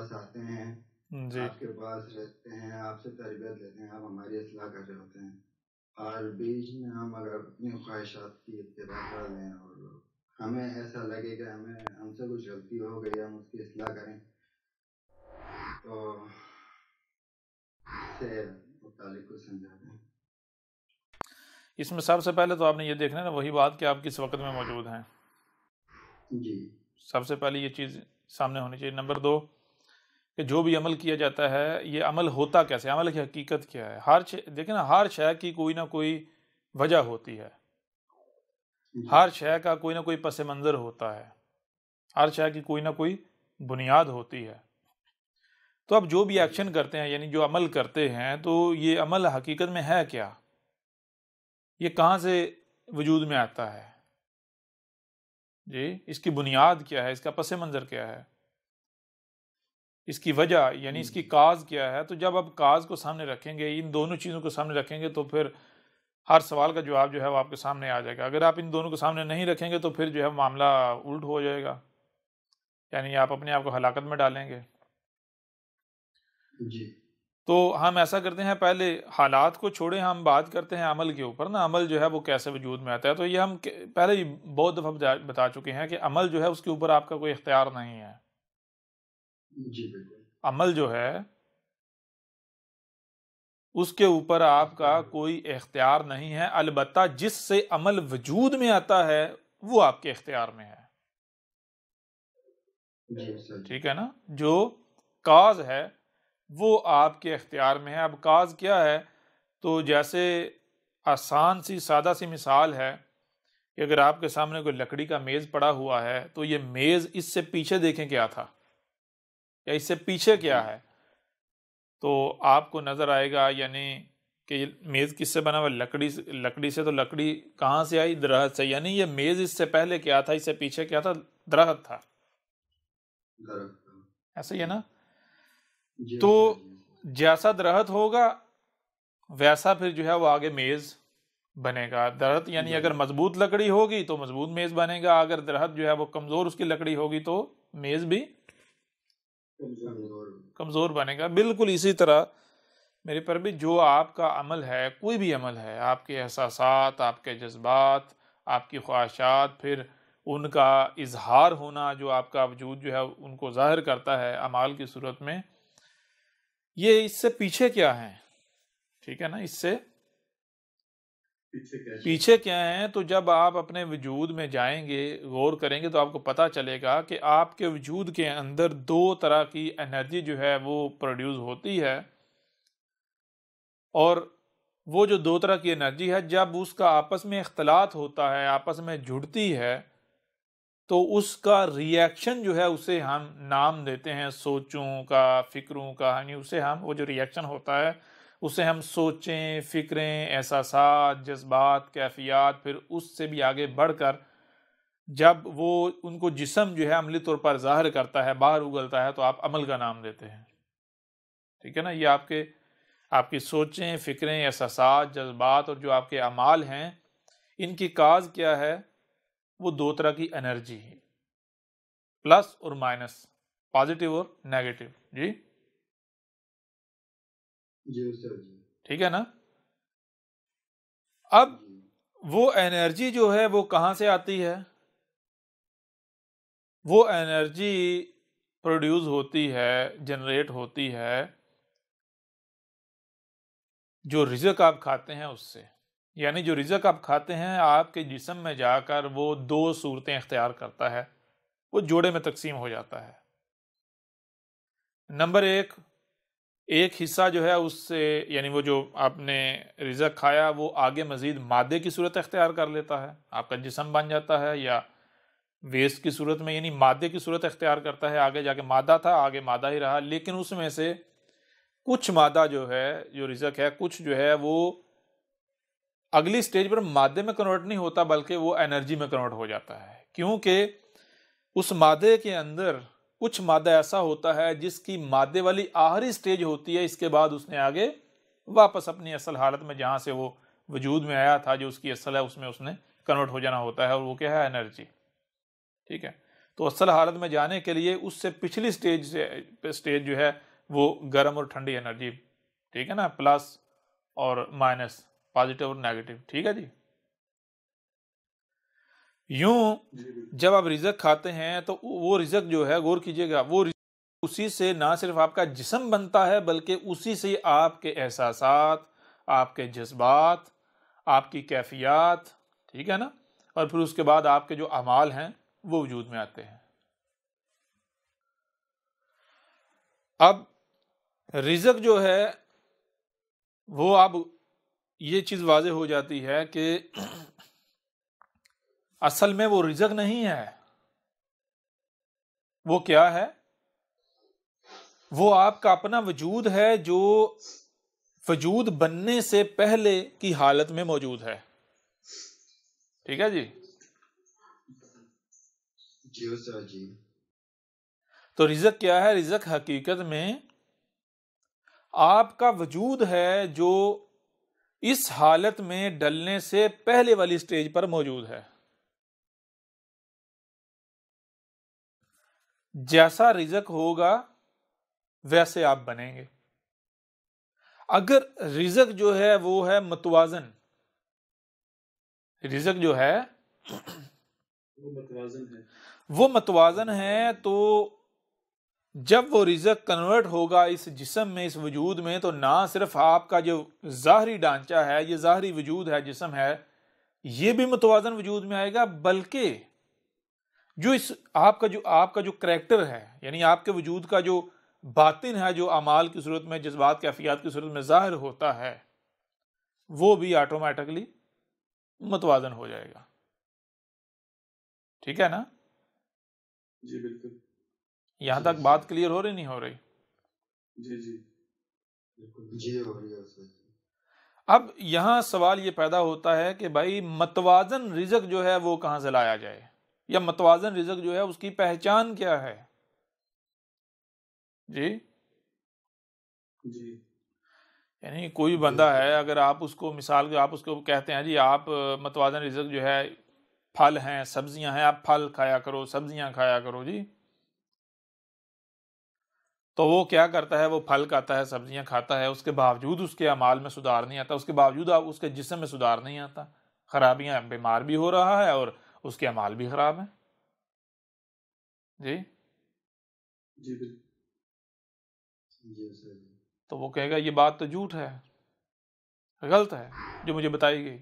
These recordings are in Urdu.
پاس آتے ہیں، جی آپ کے پاس رہتے ہیں، آپ سے تربیت لیتے ہیں، آپ ہماری اصلاح کر رہے ہوتے ہیں، اور بیچ میں ہم اگر اپنی خواہشات کی اتباع کر لیں اور ہمیں ایسا لگے کہ ہم سے کچھ غلطی ہو گئی، ہم اس کی اصلاح کریں، تو اس سے متعلق کو سمجھاتے ہیں۔ اس میں سب سے پہلے تو آپ نے یہ دیکھنا ہے نا وہی بات کہ آپ کس وقت میں موجود ہیں، جی سب سے پہلے یہ چیز سامنے ہونی چاہیے۔ نمبر 2 کہ جو بھی عمل کیا جاتا ہے یہ عمل ہوتا کیسے، عمل کی حقیقت کیا ہے۔ دیکھیں نا، ہر شے کی کوئی نہ کوئی وجہ ہوتی ہے، جی ہر شے کا کوئی نہ کوئی پس منظر ہوتا ہے، ہر شے کی کوئی نہ کوئی بنیاد ہوتی ہے۔ تو اب جو بھی ایکشن کرتے ہیں، یعنی جو عمل کرتے ہیں، تو یہ عمل حقیقت میں ہے کیا، یہ کہاں سے وجود میں آتا ہے، جی اس کی بنیاد کیا ہے، اس کا پس منظر کیا ہے، اس کی وجہ یعنی اس کی کاز کیا ہے۔ تو جب آپ کاز کو سامنے رکھیں گے، ان دونوں چیزوں کو سامنے رکھیں گے، تو پھر ہر سوال کا جواب جو ہے وہ آپ کے سامنے آ جائے گا۔ اگر آپ ان دونوں کو سامنے نہیں رکھیں گے تو پھر جو ہے معاملہ الٹ ہو جائے گا، یعنی آپ اپنے آپ کو ہلاکت میں ڈالیں گے۔ جی تو ہم ایسا کرتے ہیں، پہلے حالات کو چھوڑیں، ہم بات کرتے ہیں عمل کے اوپر نا، عمل جو ہے وہ کیسے وجود میں آتا ہے۔ تو یہ ہم پہلے ہی بہت دفعہ بتا چکے ہیں کہ عمل جو ہے اس کے اوپر آپ کا کوئی اختیار نہیں ہے۔ جی بالکل، عمل جو ہے اس کے اوپر آپ کا کوئی اختیار نہیں ہے، البتہ جس سے عمل وجود میں آتا ہے وہ آپ کے اختیار میں ہے، جی سر، ٹھیک ہے نا۔ جو کاز ہے وہ آپ کے اختیار میں ہے۔ اب کاز کیا ہے؟ تو جیسے آسان سی سادہ سی مثال ہے کہ اگر آپ کے سامنے کوئی لکڑی کا میز پڑا ہوا ہے تو یہ میز اس سے پیچھے دیکھیں کیا تھا یا اس سے پیچھے کیا ہے، تو آپ کو نظر آئے گا یعنی کہ یہ میز کس سے بنا ہوا، لکڑی سے۔ تو لکڑی کہاں سے آئی؟ درخت سے، یعنی یہ میز اس سے پہلے کیا تھا، اس سے پیچھے کیا تھا؟ درخت تھا، ایسا ہی ہے نا۔ جی تو سر، جیسا درخت ہوگا ویسا پھر جو ہے وہ آگے میز بنے گا۔ درخت یعنی اگر مضبوط لکڑی ہوگی تو مضبوط میز بنے گا، اگر درخت جو ہے وہ کمزور اس کی لکڑی ہوگی تو میز بھی کمزور بنے گا۔ بالکل اسی طرح میرے پر بھی جو آپ کا عمل ہے، کوئی بھی عمل ہے، آپ کے احساسات، آپ کے جذبات، آپ کی خواہشات، پھر ان کا اظہار ہونا، جو آپ کا وجود جو ہے ان کو ظاہر کرتا ہے اعمال کی صورت میں، یہ اس سے پیچھے کیا ہیں، ٹھیک ہے نا، اس سے پیچھے کیا ہیں۔ تو جب آپ اپنے وجود میں جائیں گے، غور کریں گے، تو آپ کو پتہ چلے گا کہ آپ کے وجود کے اندر دو طرح کی انرجی جو ہے وہ پروڈیوس ہوتی ہے، اور وہ جو دو طرح کی انرجی ہے جب اس کا آپس میں اختلاط ہوتا ہے، آپس میں جڑتی ہے، تو اس کا ریئیکشن جو ہے اسے ہم نام دیتے ہیں سوچوں کا، فکروں کا، یعنی اسے ہم وہ جو ریئیکشن ہوتا ہے اسے ہم سوچیں، فکریں، احساسات، جذبات، کیفیات، پھر اس سے بھی آگے بڑھ کر جب وہ ان کو جسم جو ہے عملی طور پر ظاہر کرتا ہے، باہر اگلتا ہے، تو آپ عمل کا نام دیتے ہیں، ٹھیک ہے نا۔ یہ آپ کی سوچیں، فکریں، احساسات، جذبات اور جو آپ کے اعمال ہیں، ان کی کاز کیا ہے؟ وہ دو طرح کی انرجی ہے، پلس اور مائنس، پازیٹیو اور نیگیٹو، جی جی سر، جی ٹھیک ہے نا۔ اب وہ انرجی جو ہے وہ کہاں سے آتی ہے؟ وہ انرجی پروڈیوس ہوتی ہے، جنریٹ ہوتی ہے جو رزق آپ کھاتے ہیں اس سے، یعنی جو رزق آپ کھاتے ہیں آپ کے جسم میں جا کر وہ دو صورتیں اختیار کرتا ہے، وہ جوڑے میں تقسیم ہو جاتا ہے۔ نمبر ایک حصہ جو ہے اس سے، یعنی وہ جو آپ نے رزق کھایا وہ آگے مزید مادے کی صورت اختیار کر لیتا ہے، آپ کا جسم بن جاتا ہے، یا ویسٹ کی صورت میں یعنی مادے کی صورت اختیار کرتا ہے، آگے جا کے مادہ تھا، آگے مادہ ہی رہا، لیکن اس میں سے کچھ مادہ جو ہے، جو رزق ہے، کچھ جو ہے وہ اگلی سٹیج پر مادے میں کنورٹ نہیں ہوتا بلکہ وہ انرجی میں کنورٹ ہو جاتا ہے، کیونکہ اس مادے کے اندر کچھ مادہ ایسا ہوتا ہے جس کی مادے والی آخری سٹیج ہوتی ہے، اس کے بعد اس نے آگے واپس اپنی اصل حالت میں جہاں سے وہ وجود میں آیا تھا، جو اس کی اصل ہے، اس میں اس نے کنورٹ ہو جانا ہوتا ہے، اور وہ کیا ہے؟ انرجی، ٹھیک ہے۔ تو اصل حالت میں جانے کے لیے اس سے پچھلی سٹیج جو ہے وہ گرم اور ٹھنڈی انرجی، ٹھیک ہے نا، پلس اور مائنس، پازیٹیو اور نیگیٹو، ٹھیک ہے جی۔ یوں جب آپ رزق کھاتے ہیں تو وہ رزق جو ہے، غور کیجئے گا، وہ اسی سے نہ صرف آپ کا جسم بنتا ہے بلکہ اسی سے آپ کے احساسات، آپ کے جذبات، آپ کی کیفیات، ٹھیک ہے نا، اور پھر اس کے بعد آپ کے جو اعمال ہیں وہ وجود میں آتے ہیں۔ اب رزق جو ہے وہ اب یہ چیز واضح ہو جاتی ہے کہ اصل میں وہ رزق نہیں ہے، وہ کیا ہے؟ وہ آپ کا اپنا وجود ہے جو وجود بننے سے پہلے کی حالت میں موجود ہے، ٹھیک ہے جی۔ جی استاد جی۔ تو رزق کیا ہے؟ رزق حقیقت میں آپ کا وجود ہے جو اس حالت میں ڈلنے سے پہلے والی سٹیج پر موجود ہے۔ جیسا رزق ہوگا ویسے آپ بنیں گے۔ اگر رزق جو ہے وہ ہے متوازن، رزق جو ہے وہ متوازن ہے، تو جب وہ رزق کنورٹ ہوگا اس جسم میں، اس وجود میں، تو نہ صرف آپ کا جو ظاہری ڈھانچہ ہے، یہ ظاہری وجود ہے، جسم ہے، یہ بھی متوازن وجود میں آئے گا، بلکہ جو آپ کا جو کریکٹر ہے، یعنی آپ کے وجود کا جو باطن ہے، جو اعمال کی صورت میں، جذبات، کیفیات کی صورت میں ظاہر ہوتا ہے، وہ بھی آٹومیٹکلی متوازن ہو جائے گا، ٹھیک ہے نا؟ جی بالکل۔ یہاں تک بات کلیئر ہو رہی نہیں ہو رہی؟ جی جی جی ہو رہی ہے۔ اب یہاں سوال یہ پیدا ہوتا ہے کہ بھائی متوازن رزق جو ہے وہ کہاں سے لایا جائے، یا متوازن رزق جو ہے اس کی پہچان کیا ہے؟ جی جی یعنی کوئی بندہ ہے، اگر آپ اس کو مثال کے آپ اس کو کہتے ہیں جی آپ متوازن رزق جو ہے پھل ہیں، سبزیاں ہیں، آپ پھل کھایا کرو، سبزیاں کھایا کرو جی، تو وہ کیا کرتا ہے؟ وہ پھل کھاتا ہے، سبزیاں کھاتا ہے، اس کے باوجود اس کے اعمال میں سدھار نہیں آتا، اس کے باوجود اس کے جسم میں سدھار نہیں آتا، خرابیاں، بیمار بھی ہو رہا ہے اور اس کے اعمال بھی خراب ہیں۔ جی جی بالکل۔ تو وہ کہے گا یہ بات تو جھوٹ ہے، غلط ہے جو مجھے بتائی گئی۔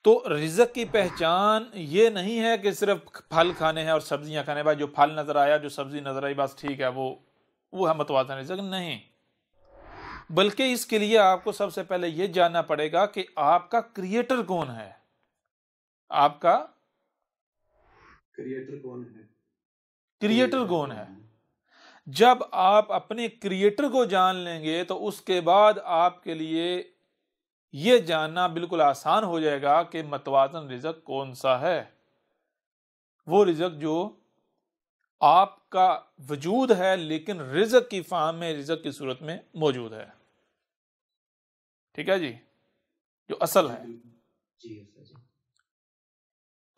تو رزق کی پہچان یہ نہیں ہے کہ صرف پھل کھانے ہیں اور سبزیاں کھانے، بھائی جو پھل نظر آیا، جو سبزی نظر آئی، بس ٹھیک ہے، وہ ہے متوازن رزق، نہیں، بلکہ اس کے لیے آپ کو سب سے پہلے یہ جاننا پڑے گا کہ آپ کا کریٹر کون ہے، آپ کا کریٹر کون ہے؟ کریٹر کون ہے۔ جب آپ اپنے کریٹر کو جان لیں گے تو اس کے بعد آپ کے لیے یہ جاننا بالکل آسان ہو جائے گا کہ متوازن رزق کون سا ہے۔ وہ رزق جو آپ کا وجود ہے لیکن رزق کی فارم میں، رزق کی صورت میں موجود ہے، ٹھیک ہے جی، جو اصل ہے۔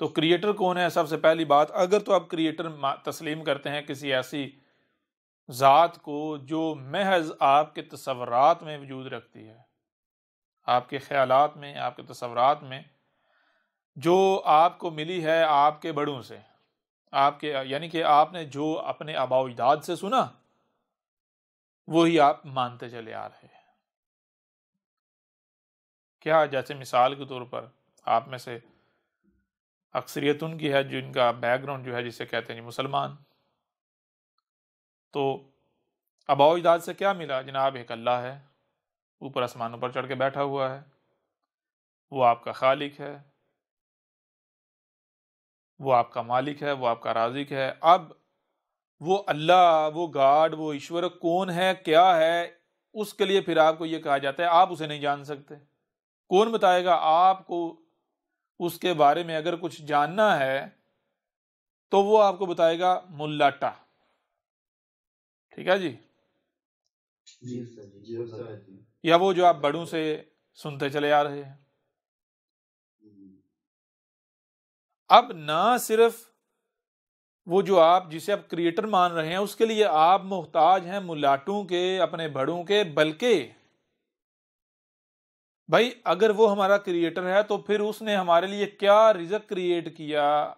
تو کریٹر کون ہے؟ سب سے پہلی بات، اگر تو آپ کریٹر تسلیم کرتے ہیں کسی ایسی ذات کو جو محض آپ کے تصورات میں وجود رکھتی ہے، آپ کے خیالات میں، آپ کے تصورات میں، جو آپ کو ملی ہے آپ کے بڑوں سے، آپ کے یعنی کہ آپ نے جو اپنے آباء و اجداد سے سنا وہی آپ مانتے چلے آ رہے ہیں۔ کیا؟ جیسے مثال کے طور پر آپ میں سے اکثریت ان کی ہے جن کا بیک گراؤنڈ جو ہے جسے کہتے ہیں جی مسلمان، تو آباء و اجداد سے کیا ملا؟ جناب ایک اللہ ہے، اوپر آسمانوں پر چڑھ کے بیٹھا ہوا ہے، وہ آپ کا خالق ہے، وہ آپ کا مالک ہے، وہ آپ کا رازق ہے۔ اب وہ اللہ، وہ گاڈ، وہ ایشور کون ہے، کیا ہے، اس کے لیے پھر آپ کو یہ کہا جاتا ہے آپ اسے نہیں جان سکتے۔ کون بتائے گا آپ کو؟ اس کے بارے میں اگر کچھ جاننا ہے تو وہ آپ کو بتائے گا ملاٹا، ٹھیک ہے جی، یا وہ جو آپ بڑوں سے سنتے چلے آ رہے ہیں۔ اب نہ صرف وہ جو آپ جسے آپ کریٹر مان رہے ہیں اس کے لیے آپ محتاج ہیں ملاٹوں کے، اپنے بڑوں کے، بلکہ بھائی اگر وہ ہمارا کریٹر ہے تو پھر اس نے ہمارے لیے کیا رزق کریٹ کیا،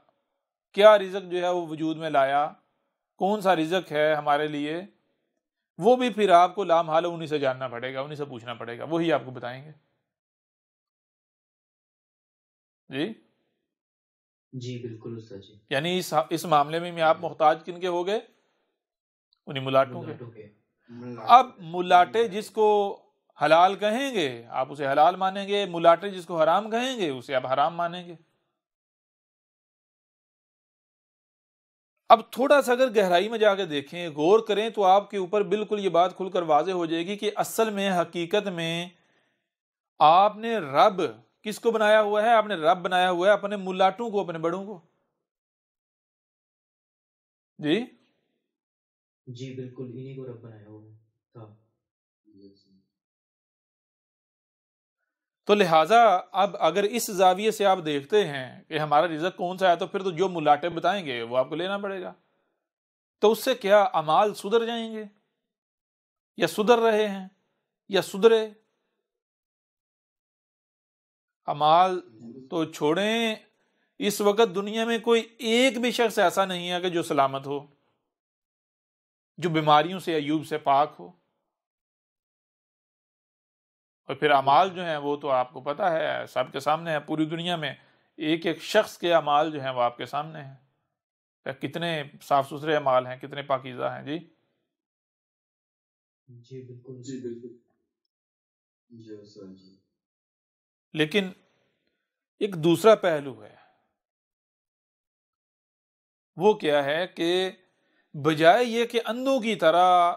کیا رزق جو ہے وہ وجود میں لایا، کون سا رزق ہے ہمارے لیے، وہ بھی پھر آپ کو لامحالہ انہی سے جاننا پڑے گا، انہی سے پوچھنا پڑے گا، وہی آپ کو بتائیں گے۔ جی جی بالکل استاد جی، یعنی اس معاملے میں آپ محتاج کن کے ہو گئے؟ انہی ملاٹوں کے۔ ملاٹوں کے۔ اب ملاٹے جس کو حلال کہیں گے آپ اسے حلال مانیں گے، ملاٹے جس کو حرام کہیں گے اسے آپ حرام مانیں گے۔ اب تھوڑا سا اگر گہرائی میں جا کے دیکھیں، غور کریں تو آپ کے اوپر بالکل یہ بات کھل کر واضح ہو جائے گی کہ اصل میں حقیقت میں آپ نے رب کس کو بنایا ہوا ہے؟ آپ نے رب بنایا ہوا ہے اپنے ملاٹوں کو، اپنے بڑوں کو۔ جی جی بالکل انہی کو رب بنایا ہوا تھا۔ تو لہٰذا اب اگر اس زاویے سے آپ دیکھتے ہیں کہ ہمارا رزق کون سا ہے، تو پھر تو جو ملاٹے بتائیں گے وہ آپ کو لینا پڑے گا۔ تو اس سے کیا اعمال سدھر جائیں گے، یا سدھر رہے ہیں، یا سدھرے؟ اعمال تو چھوڑیں، اس وقت دنیا میں کوئی ایک بھی شخص ایسا نہیں ہے کہ جو سلامت ہو، جو بیماریوں سے ایوب سے پاک ہو۔ اور پھر اعمال جو ہیں وہ تو آپ کو پتہ ہے سب کے سامنے ہے، پوری دنیا میں ایک ایک شخص کے اعمال جو ہیں وہ آپ کے سامنے ہیں، کتنے صاف ستھرے اعمال ہیں، کتنے پاکیزہ ہیں۔ جی جی بالکل جی بالکل جی استاد جی۔ لیکن ایک دوسرا پہلو ہے، وہ کیا ہے کہ بجائے یہ کہ اندھوں کی طرح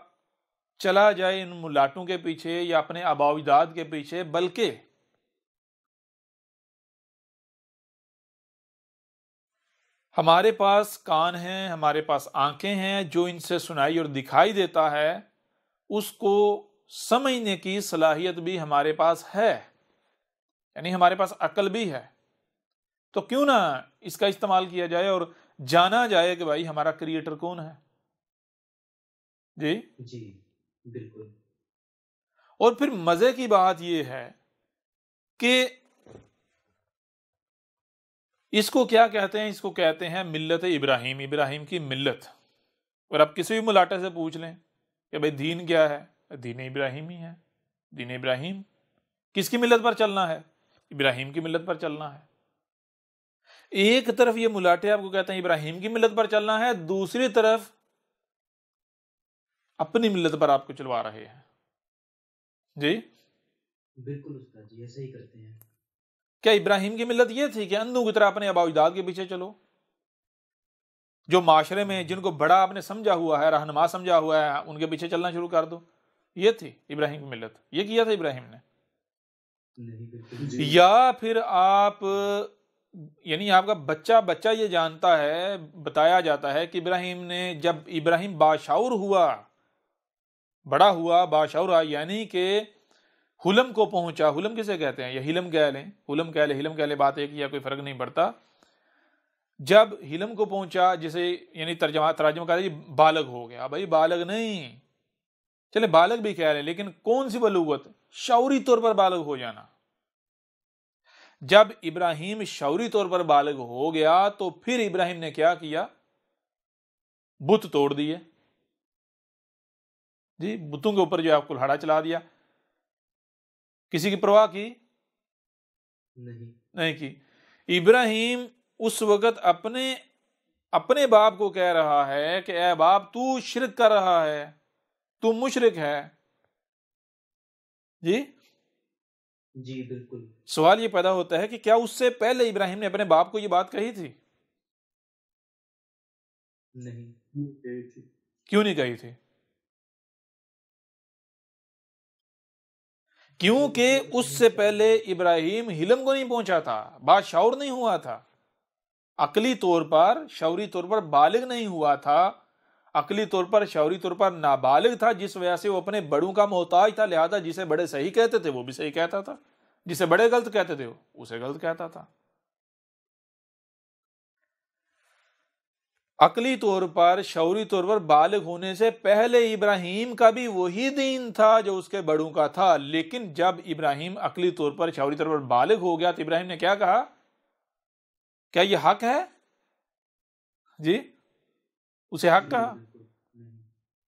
چلا جائے ان ملاٹوں کے پیچھے یا اپنے آباء و اجداد کے پیچھے، بلکہ ہمارے پاس کان ہیں، ہمارے پاس آنکھیں ہیں، جو ان سے سنائی اور دکھائی دیتا ہے اس کو سمجھنے کی صلاحیت بھی ہمارے پاس ہے، یعنی ہمارے پاس عقل بھی ہے۔ تو کیوں نہ اس کا استعمال کیا جائے اور جانا جائے کہ بھائی ہمارا کریٹر کون ہے۔ جی جی بالکل۔ اور پھر مزے کی بات یہ ہے کہ اس کو کیا کہتے ہیں؟ اس کو کہتے ہیں ملت ابراہیم، ابراہیم کی ملت۔ اور اب کسی بھی ملاٹے سے پوچھ لیں کہ بھئی دین کیا ہے، دین ابراہیم ہی ہے۔ دین ابراہیم کس کی ملت پر چلنا ہے؟ ابراہیم کی ملت پر چلنا ہے۔ ایک طرف یہ ملاٹے آپ کو کہتے ہیں ابراہیم کی ملت پر چلنا ہے، دوسری طرف اپنی ملت پر آپ کو چلوا رہے ہیں۔ جی بالکل استاد جی ایسا ہی کرتے ہیں۔ کیا ابراہیم کی ملت یہ تھی کہ اندھوں کی طرح اپنے آباء و اجداد کے پیچھے چلو؟ جو معاشرے میں جن کو بڑا آپ نے سمجھا ہوا ہے، رہنما سمجھا ہوا ہے، ان کے پیچھے چلنا شروع کر دو؟ یہ تھی ابراہیم کی ملت، یہ کیا تھا ابراہیم نے؟ نہیں بالکل۔ جی یا پھر آپ یعنی آپ کا بچہ یہ جانتا ہے، بتایا جاتا ہے کہ ابراہیم نے جب ابراہیم باشعور ہوا، بڑا ہوا، باشعور ہوا، یعنی کہ حلم کو پہنچا۔ حلم کسے کہتے ہیں؟ یا حلم کہہ لیں، حلم کہہ لیں، حلم کہہ لیں، بات ایک ہی ہے، کوئی فرق نہیں پڑتا۔ جب حلم کو پہنچا، جسے یعنی ترجمہ کر جی بالغ ہو گیا۔ بھائی بالغ نہیں، چلے بالغ بھی کہہ لیں، لیکن کون سی بلوغت؟ شعوری طور پر بالغ ہو جانا۔ جب ابراہیم شعوری طور پر بالغ ہو گیا تو پھر ابراہیم نے کیا کیا؟ بت توڑ دیے۔ جی بتوں کے اوپر جو ہے کلہاڑا چلا دیا۔ کسی کی پرواہ کی؟ نہیں کی۔ ابراہیم اس وقت اپنے باپ کو کہہ رہا ہے کہ اے باپ تو شرک کر رہا ہے، تو مشرک ہے۔ جی جی بالکل۔ سوال یہ پیدا ہوتا ہے کہ کیا اس سے پہلے ابراہیم نے اپنے باپ کو یہ بات کہی تھی؟ نہیں۔ کیوں نہیں کہی تھی؟ کیونکہ اس سے پہلے ابراہیم حلم کو نہیں پہنچا تھا، باشعور نہیں ہوا تھا، عقلی طور پر شعوری طور پر بالغ نہیں ہوا تھا، عقلی طور پر شعوری طور پر نابالغ تھا، جس وجہ سے وہ اپنے بڑوں کا محتاج تھا۔ لہذا جسے بڑے صحیح کہتے تھے وہ بھی صحیح کہتا تھا، جسے بڑے غلط کہتے تھے اسے غلط کہتا تھا۔ عقلی طور پر، شعوری طور پر بالغ ہونے سے پہلے ابراہیم کا بھی وہی دین تھا جو اس کے بڑوں کا تھا، لیکن جب ابراہیم عقلی طور پر، شعوری طور پر بالغ ہو گیا تو ابراہیم نے کیا کہا؟ کیا یہ حق ہے؟ جی، اسے حق کہا؟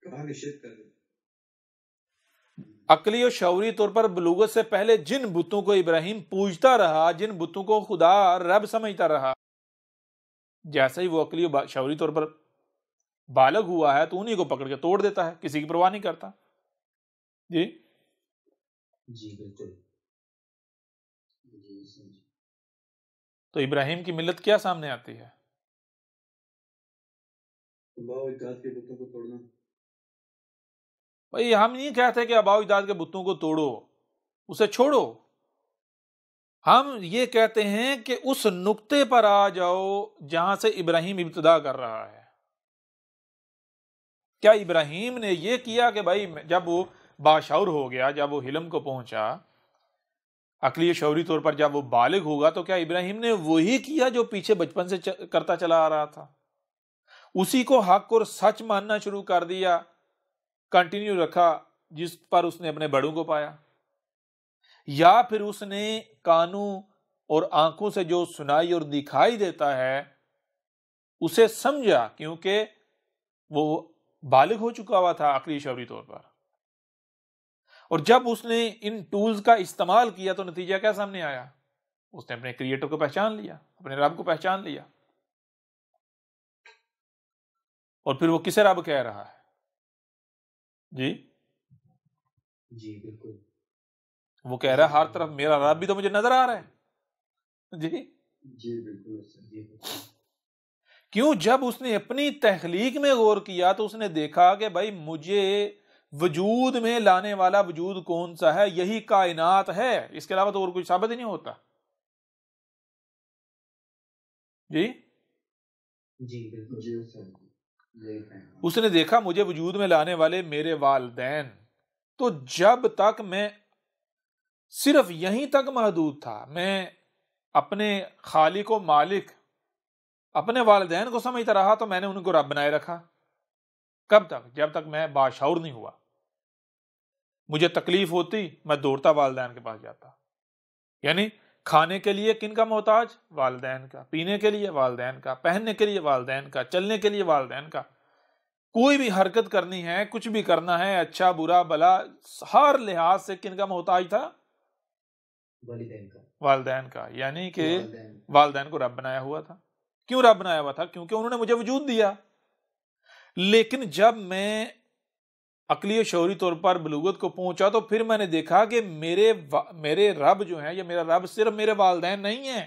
کہا کہ شرک کر دے۔ عقلی اور شعوری طور پر بلوغت سے پہلے جن بتوں کو ابراہیم پوجتا رہا، جن بتوں کو خدا رب سمجھتا رہا، جیسے ہی وہ عقلی اور شعوری طور پر بالغ ہوا ہے تو انہی کو پکڑ کے توڑ دیتا ہے، کسی کی پرواہ نہیں کرتا۔ جی جی بالکل۔ تو ابراہیم کی ملت کیا سامنے آتی ہے؟ آباء و اجداد کے بتوں کو توڑنا۔ بھائی ہم نہیں کہتے کہ آباء و اجداد کے بتوں کو توڑو، اسے چھوڑو، ہم یہ کہتے ہیں کہ اس نقطے پر آ جاؤ جہاں سے ابراہیم ابتدا کر رہا ہے۔ کیا ابراہیم نے یہ کیا کہ بھائی جب وہ باشعور ہو گیا، جب وہ حلم کو پہنچا، عقلی شعوری طور پر جب وہ بالغ ہوگا، تو کیا ابراہیم نے وہی کیا جو پیچھے بچپن سے کرتا چلا آ رہا تھا؟ اسی کو حق اور سچ ماننا شروع کر دیا، کنٹینیو رکھا، جس پر اس نے اپنے بڑوں کو پایا؟ یا پھر اس نے کانوں اور آنکھوں سے جو سنائی اور دکھائی دیتا ہے اسے سمجھا، کیونکہ وہ بالغ ہو چکا ہوا تھا عقلی شعوری طور پر، اور جب اس نے ان ٹولز کا استعمال کیا تو نتیجہ کیا سامنے آیا؟ اس نے اپنے کریٹر کو پہچان لیا، اپنے رب کو پہچان لیا، اور پھر وہ کسے رب کہہ رہا ہے؟ جی جی بالکل۔ وہ کہہ رہا ہے ہر طرف میرا رب بھی تو مجھے نظر آ رہا ہے۔ جی جی بالکل جی بالکل۔ کیوں؟ جب اس نے اپنی تخلیق میں غور کیا تو اس نے دیکھا کہ بھائی مجھے وجود میں لانے والا وجود کون سا ہے؟ یہی کائنات ہے، اس کے علاوہ تو اور کوئی ثابت ہی نہیں ہوتا۔ جی جی بالکل۔ جی سر، اس نے دیکھا مجھے وجود میں لانے والے میرے والدین، تو جب تک میں صرف یہیں تک محدود تھا، میں اپنے خالق و مالک اپنے والدین کو سمجھتا رہا، تو میں نے ان کو رب بنائے رکھا۔ کب تک؟ جب تک میں باشعور نہیں ہوا۔ مجھے تکلیف ہوتی میں دوڑتا والدین کے پاس جاتا، یعنی کھانے کے لیے کن کا محتاج؟ والدین کا، پینے کے لیے والدین کا، پہننے کے لیے والدین کا، چلنے کے لیے والدین کا، کوئی بھی حرکت کرنی ہے، کچھ بھی کرنا ہے، اچھا برا بلا، ہر لحاظ سے کن کا محتاج تھا؟ والدین کا۔ والدین کا، یعنی کہ والدین کو رب بنایا ہوا تھا۔ کیوں رب بنایا ہوا تھا؟ کیونکہ انہوں نے مجھے وجود دیا۔ لیکن جب میں عقلی و شعوری طور پر بلوغت کو پہنچا تو پھر میں نے دیکھا کہ میرے رب جو ہیں، یا میرا رب صرف میرے والدین نہیں ہیں،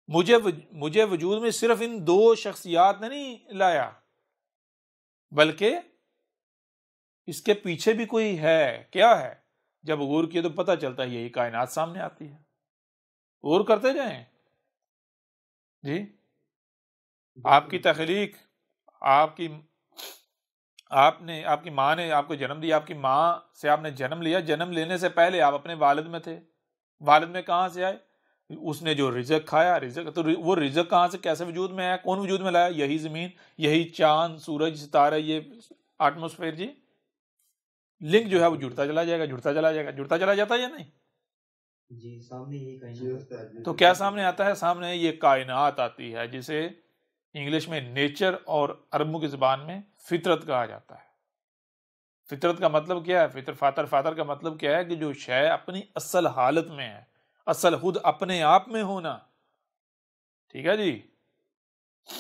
مجھے وجود میں صرف ان دو شخصیات نے نہیں لایا، بلکہ اس کے پیچھے بھی کوئی ہے۔ کیا ہے؟ جب غور کیے تو پتہ چلتا ہے یہی کائنات سامنے آتی ہے۔ غور کرتے جائیں۔ جی آپ کی تخلیق، آپ کی ماں نے آپ کو جنم دیا، آپ کی ماں سے آپ نے جنم لیا، جنم لینے سے پہلے آپ اپنے والد میں تھے۔ والد میں کہاں سے آئے؟ اس نے جو رزق کھایا، تو وہ رزق کہاں سے کیسے وجود میں آیا؟ کون وجود میں لایا؟ یہی زمین، یہی چاند، سورج، ستارے، یہ ایٹماسفیئر۔ جی لنک جو ہے وہ جڑتا چلا جائے گا، جڑتا چلا جائے گا، جڑتا چلا جاتا ہے یا نہیں؟ جی سامنے یہی کائنات۔ تو کیا سامنے آتا ہے؟ سامنے یہ کائنات آتی ہے، جسے انگلش میں نیچر اور عربوں کی زبان میں فطرت کہا جاتا ہے۔ فطرت کا مطلب کیا ہے؟ فطر کا مطلب کیا ہے کہ جو شے اپنی اصل حالت میں ہے، اصل خود اپنے آپ میں ہونا۔ ٹھیک ہے جی؟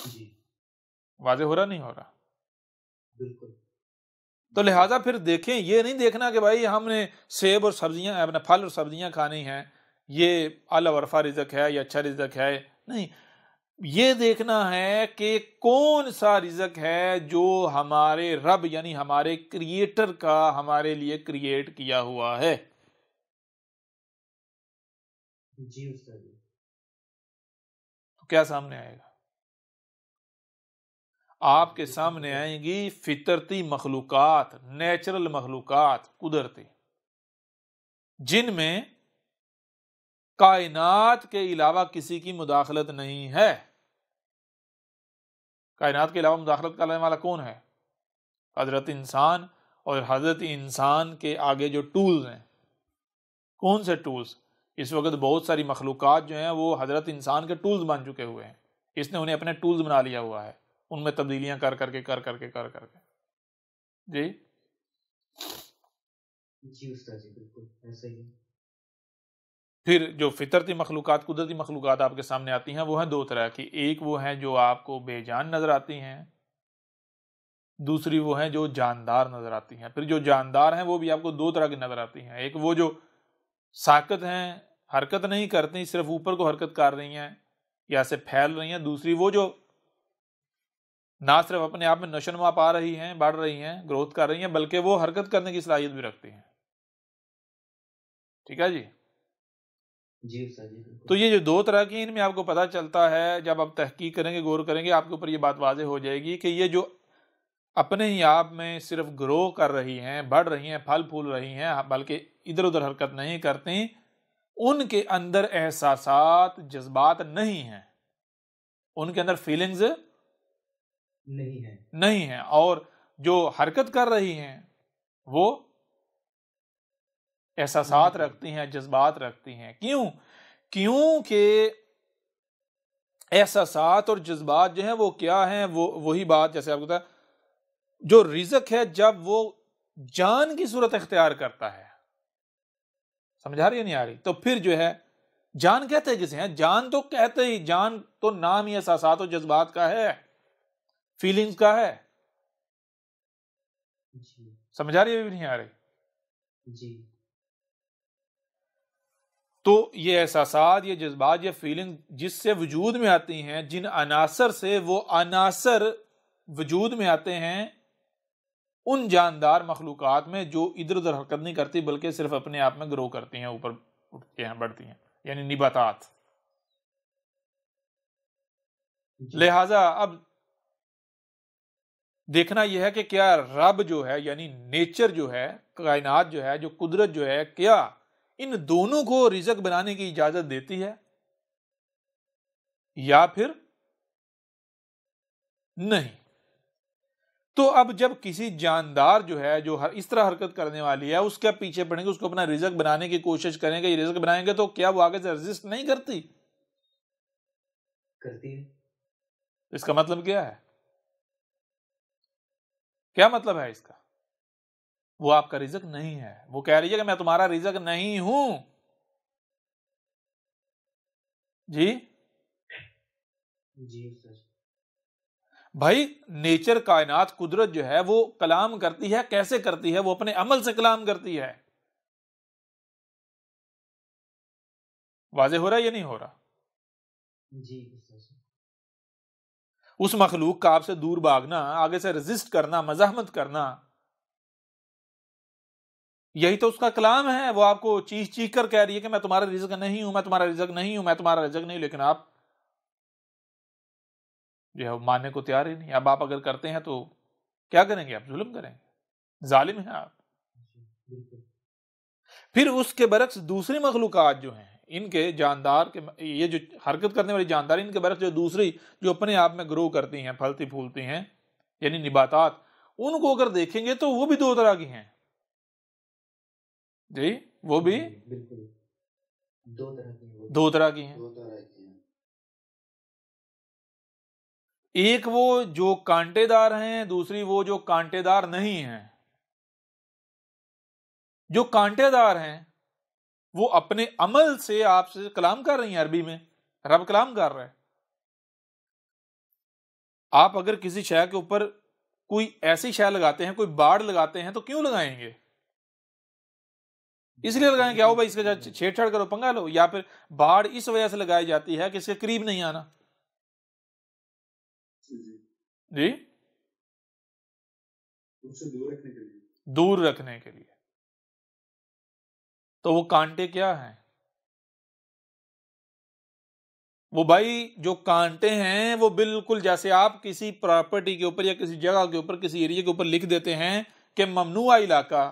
جی واضح ہو رہا نہیں ہو رہا؟ بالکل۔ تو لہٰذا پھر دیکھیں، یہ نہیں دیکھنا کہ بھائی ہم نے سیب اور سبزیاں، اپنا پھل اور سبزیاں کھانی ہیں، یہ اعلی ورفا رزق ہے یا اچھا رزق ہے، نہیں، یہ دیکھنا ہے کہ کون سا رزق ہے جو ہمارے رب یعنی ہمارے کریٹر کا ہمارے لیے کریٹ کیا ہوا ہے۔ جی استاد۔ تو کیا سامنے آئے گا؟ آپ کے سامنے آئیں گی فطرتی مخلوقات، نیچرل مخلوقات، قدرتی، جن میں کائنات کے علاوہ کسی کی مداخلت نہیں ہے۔ کائنات کے علاوہ مداخلت کرنے والا کون ہے؟ حضرت انسان، اور حضرت انسان کے آگے جو ٹولز ہیں، کون سے ٹولز؟ اس وقت بہت ساری مخلوقات جو ہیں وہ حضرت انسان کے ٹولز بن چکے ہوئے ہیں، اس نے انہیں اپنے ٹولز بنا لیا ہوا ہے، ان میں تبدیلیاں کر کر کے جی جی استاد جی بالکل ایسا ہی ہے۔ پھر جو فطرتی مخلوقات، قدرتی مخلوقات آپ کے سامنے آتی ہیں وہ ہیں دو طرح کی، ایک وہ ہیں جو آپ کو بے جان نظر آتی ہیں، دوسری وہ ہیں جو جاندار نظر آتی ہیں۔ پھر جو جاندار ہیں وہ بھی آپ کو دو طرح کی نظر آتی ہیں، ایک وہ جو ساکت ہیں، حرکت نہیں کرتی، صرف اوپر کو حرکت کر رہی ہیں یا سے پھیل رہی ہیں، دوسری وہ جو نہ صرف اپنے آپ میں نشوونما پا رہی ہیں، بڑھ رہی ہیں، گروتھ کر رہی ہیں، بلکہ وہ حرکت کرنے کی صلاحیت بھی رکھتی ہیں۔ ٹھیک ہے جی؟ جی استاد جی بالکل۔ تو یہ جو دو طرح کی، ان میں آپ کو پتہ چلتا ہے، جب آپ تحقیق کریں گے، غور کریں گے، آپ کے اوپر یہ بات واضح ہو جائے گی کہ یہ جو اپنے ہی آپ میں صرف گرو کر رہی ہیں، بڑھ رہی ہیں، پھل پھول رہی ہیں، بلکہ ادھر ادھر حرکت نہیں کرتی، ان کے اندر احساسات، جذبات نہیں ہیں، ان کے اندر فیلنگز نہیں ہیں، اور جو حرکت کر رہی ہیں وہ احساسات رکھتی ہیں، جذبات رکھتی ہیں۔ کیونکہ احساسات اور جذبات جو ہیں وہ کیا ہیں؟ وہی بات جیسے آپ کو بتایا، جو رزق ہے جب وہ جان کی صورت اختیار کرتا ہے، سمجھا رہی ہے نہیں آ رہی؟ تو پھر جو ہے جان کہتے ہیں کسے ہیں؟ جان تو کہتے ہی، جان تو نام ہی احساسات و جذبات کا ہے، فیلنگز کا ہے۔ جی سمجھا رہی ہے بھی نہیں آ رہی؟ جی تو یہ احساسات، یہ جذبات، یہ فیلنگ جس سے وجود میں آتی ہیں، جن عناصر سے وہ عناصر وجود میں آتے ہیں، ان جاندار مخلوقات میں جو ادھر ادھر حرکت نہیں کرتی بلکہ صرف اپنے آپ میں گرو کرتی ہیں، اوپر اٹھتی ہیں، بڑھتی ہیں، یعنی نباتات۔ لہذا اب دیکھنا یہ ہے کہ کیا رب جو ہے، یعنی نیچر جو ہے، کائنات جو ہے، جو قدرت جو ہے، کیا ان دونوں کو رزق بنانے کی اجازت دیتی ہے یا پھر نہیں؟ تو اب جب کسی جاندار جو ہے، جو اس طرح حرکت کرنے والی ہے، اس کے پیچھے پڑیں گے، اس کو اپنا رزق بنانے کی کوشش کریں گے، یہ رزق بنائیں گے، تو کیا وہ آگے سے رزسٹ نہیں کرتی ہے۔ اس کا مطلب کیا ہے؟ کیا مطلب ہے اس کا؟ وہ آپ کا رزق نہیں ہے، وہ کہہ رہی ہے کہ میں تمہارا رزق نہیں ہوں۔ جی جی سر بھائی، نیچر، کائنات، قدرت جو ہے وہ کلام کرتی ہے، کیسے کرتی ہے؟ وہ اپنے عمل سے کلام کرتی ہے۔ واضح ہو رہا ہے یا نہیں ہو رہا؟ جی اس مخلوق کا آپ سے دور بھاگنا، آگے سے رزسٹ کرنا، مزاحمت کرنا، یہی تو اس کا کلام ہے۔ وہ آپ کو چیخ چیخ کر کہہ رہی ہے کہ میں تمہارا رزق نہیں ہوں، میں تمہارا رزق نہیں ہوں، میں تمہارا رزق نہیں ہوں، لیکن آپ جو ہے ماننے کو تیار ہی نہیں۔ اب آپ اگر کرتے ہیں تو کیا کریں گے؟ آپ ظلم کریں گے، ظالم ہیں آپ۔ پھر اس کے برعکس دوسری مخلوقات جو ہیں، ان کے جاندار کے، یہ جو حرکت کرنے والی جاندار، ان کے برعکس جو دوسری جو اپنے آپ میں گرو کرتی ہیں، پھلتی پھولتی ہیں، یعنی نباتات، ان کو اگر دیکھیں گے تو وہ بھی دو طرح کی ہیں۔ جی وہ بھی بالکل دو طرح کی دو طرح کی ہیں۔ ایک وہ جو کانٹے دار ہیں، دوسری وہ جو کانٹے دار نہیں ہیں۔ جو کانٹے دار ہیں وہ اپنے عمل سے آپ سے کلام کر رہی ہیں، عربی میں رب کلام کر رہا ہے۔ آپ اگر کسی شے کے اوپر کوئی ایسی شے لگاتے ہیں، کوئی باڑ لگاتے ہیں، تو کیوں لگائیں گے؟ اس لیے لگائیں کہ آؤ بھائی اس کے ساتھ چھیڑ چھاڑ کرو، پنگا لو، یا پھر باڑ اس وجہ سے لگائی جاتی ہے کہ اس کے قریب نہیں آنا۔ جی اس سے دور رکھنے کے لیے، دور رکھنے کے لیے۔ تو وہ کانٹے کیا ہیں؟ وہ بھائی جو کانٹے ہیں وہ بالکل جیسے آپ کسی پراپرٹی کے اوپر یا کسی جگہ کے اوپر، کسی ایریا کے اوپر لکھ دیتے ہیں کہ ممنوعہ علاقہ،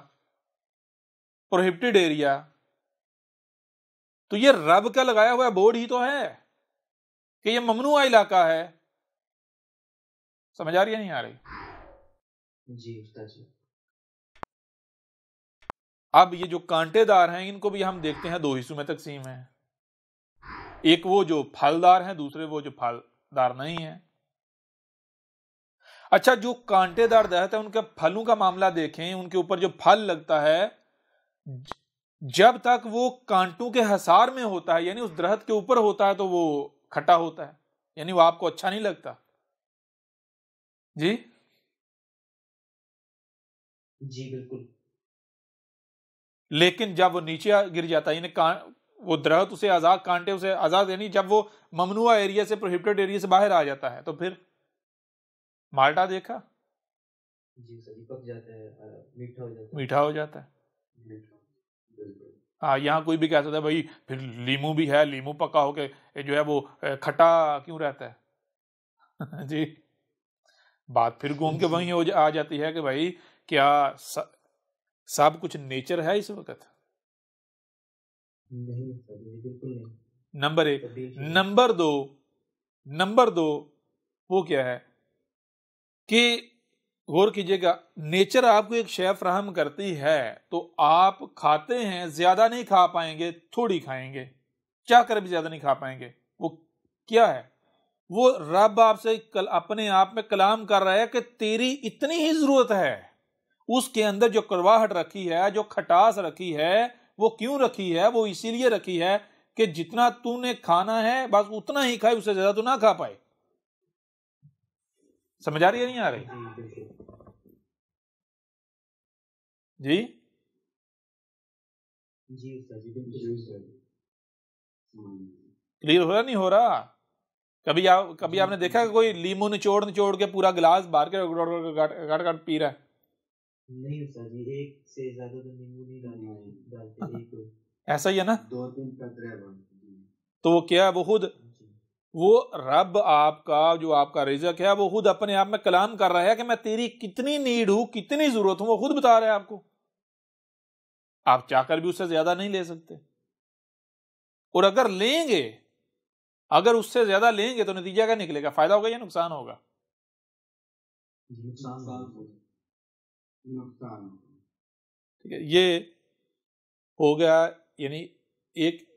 پروہیبٹڈ ایریا، تو یہ رب کا لگایا ہوا بورڈ ہی تو ہے کہ یہ ممنوعہ علاقہ ہے۔ سمجھ آ رہی ہے نہیں آ رہی؟ جی استاد جی. اب یہ جو کانٹے دار ہیں ان کو بھی ہم دیکھتے ہیں دو حصوں میں تقسیم ہیں. ایک وہ جو پھلدار ہیں، دوسرے وہ جو پھلدار نہیں ہیں. اچھا، جو کانٹے دار درخت ہیں ان کے پھلوں کا معاملہ دیکھیں، ان کے اوپر جو پھل لگتا ہے جب تک وہ کانٹوں کے حصار میں ہوتا ہے، یعنی اس درخت کے اوپر ہوتا ہے تو وہ کھٹا ہوتا ہے، یعنی وہ آپ کو اچھا نہیں لگتا. جی جی بالکل. لیکن جب وہ نیچے گر جاتا ہے، یعنی وہ درخت اسے آزاد، کانٹے اسے آزاد، یعنی جب وہ ممنوع ایریا سے، پروہیبٹڈ ایریا سے باہر آ جاتا ہے تو پھر مالٹا دیکھا، جی سر، پک جاتا ہے، میٹھا ہو جاتا ہے. میٹھا ہو جاتا ہے. بالکل. ہاں، یہاں کوئی بھی کہہ سکتا ہے بھائی پھر لیمو بھی ہے، لیمو پکا ہو کے جو ہے وہ کھٹا کیوں رہتا ہے؟ جی بات پھر گھوم کے وہیں آ جاتی ہے کہ بھائی کیا سب کچھ نیچر ہے اس وقت؟ نہیں استاد جی، بالکل نہیں. نمبر ایک. تبدیل شدہ. نمبر دو وہ کیا ہے کہ غور کیجئے گا، نیچر آپ کو ایک شے فراہم کرتی ہے تو آپ کھاتے ہیں، زیادہ نہیں کھا پائیں گے، تھوڑی کھائیں گے، چاہ کر بھی زیادہ نہیں کھا پائیں گے. وہ کیا ہے؟ وہ رب آپ سے اپنے آپ میں کلام کر رہا ہے کہ تیری اتنی ہی ضرورت ہے. اس کے اندر جو کڑواہٹ رکھی ہے، جو کھٹاس رکھی ہے، وہ کیوں رکھی ہے؟ وہ اسی لیے رکھی ہے کہ جتنا تو نے کھانا ہے بس اتنا ہی کھائے، اس سے زیادہ تو نہ کھا پائے. سمجھ آ رہی ہے نہیں آ رہی؟ جی بالکل. جی جی استاد جی بالکل. جی سر. کلیئر ہو رہا نہیں ہو رہا؟ کبھی آپ نے دیکھا کہ کوئی لیمو نچوڑ کے پورا گلاس باہر کے گٹ پی رہا ہے؟ نہیں استاد جی، ایک سے زیادہ تو نیمبو نہیں ڈالتے، ایک دو. ایسا ہی ہے نا؟ 2-3 قطرے بس. تو وہ کیا ہے؟ وہ خود جی. وہ رب آپ کا جو آپ کا رزق ہے وہ خود اپنے آپ میں کلام کر رہا ہے کہ میں تیری کتنی نیڈ ہوں، کتنی ضرورت ہوں، وہ خود بتا رہا ہے آپ کو. آپ چاہ کر بھی اس سے زیادہ نہیں لے سکتے، اور اگر لیں گے، اگر اس سے زیادہ لیں گے تو نتیجہ کیا نکلے گا؟ فائدہ ہوگا یا نقصان ہوگا؟ نقصان. ٹھیک ہے، یہ ہو گیا. یعنی ایک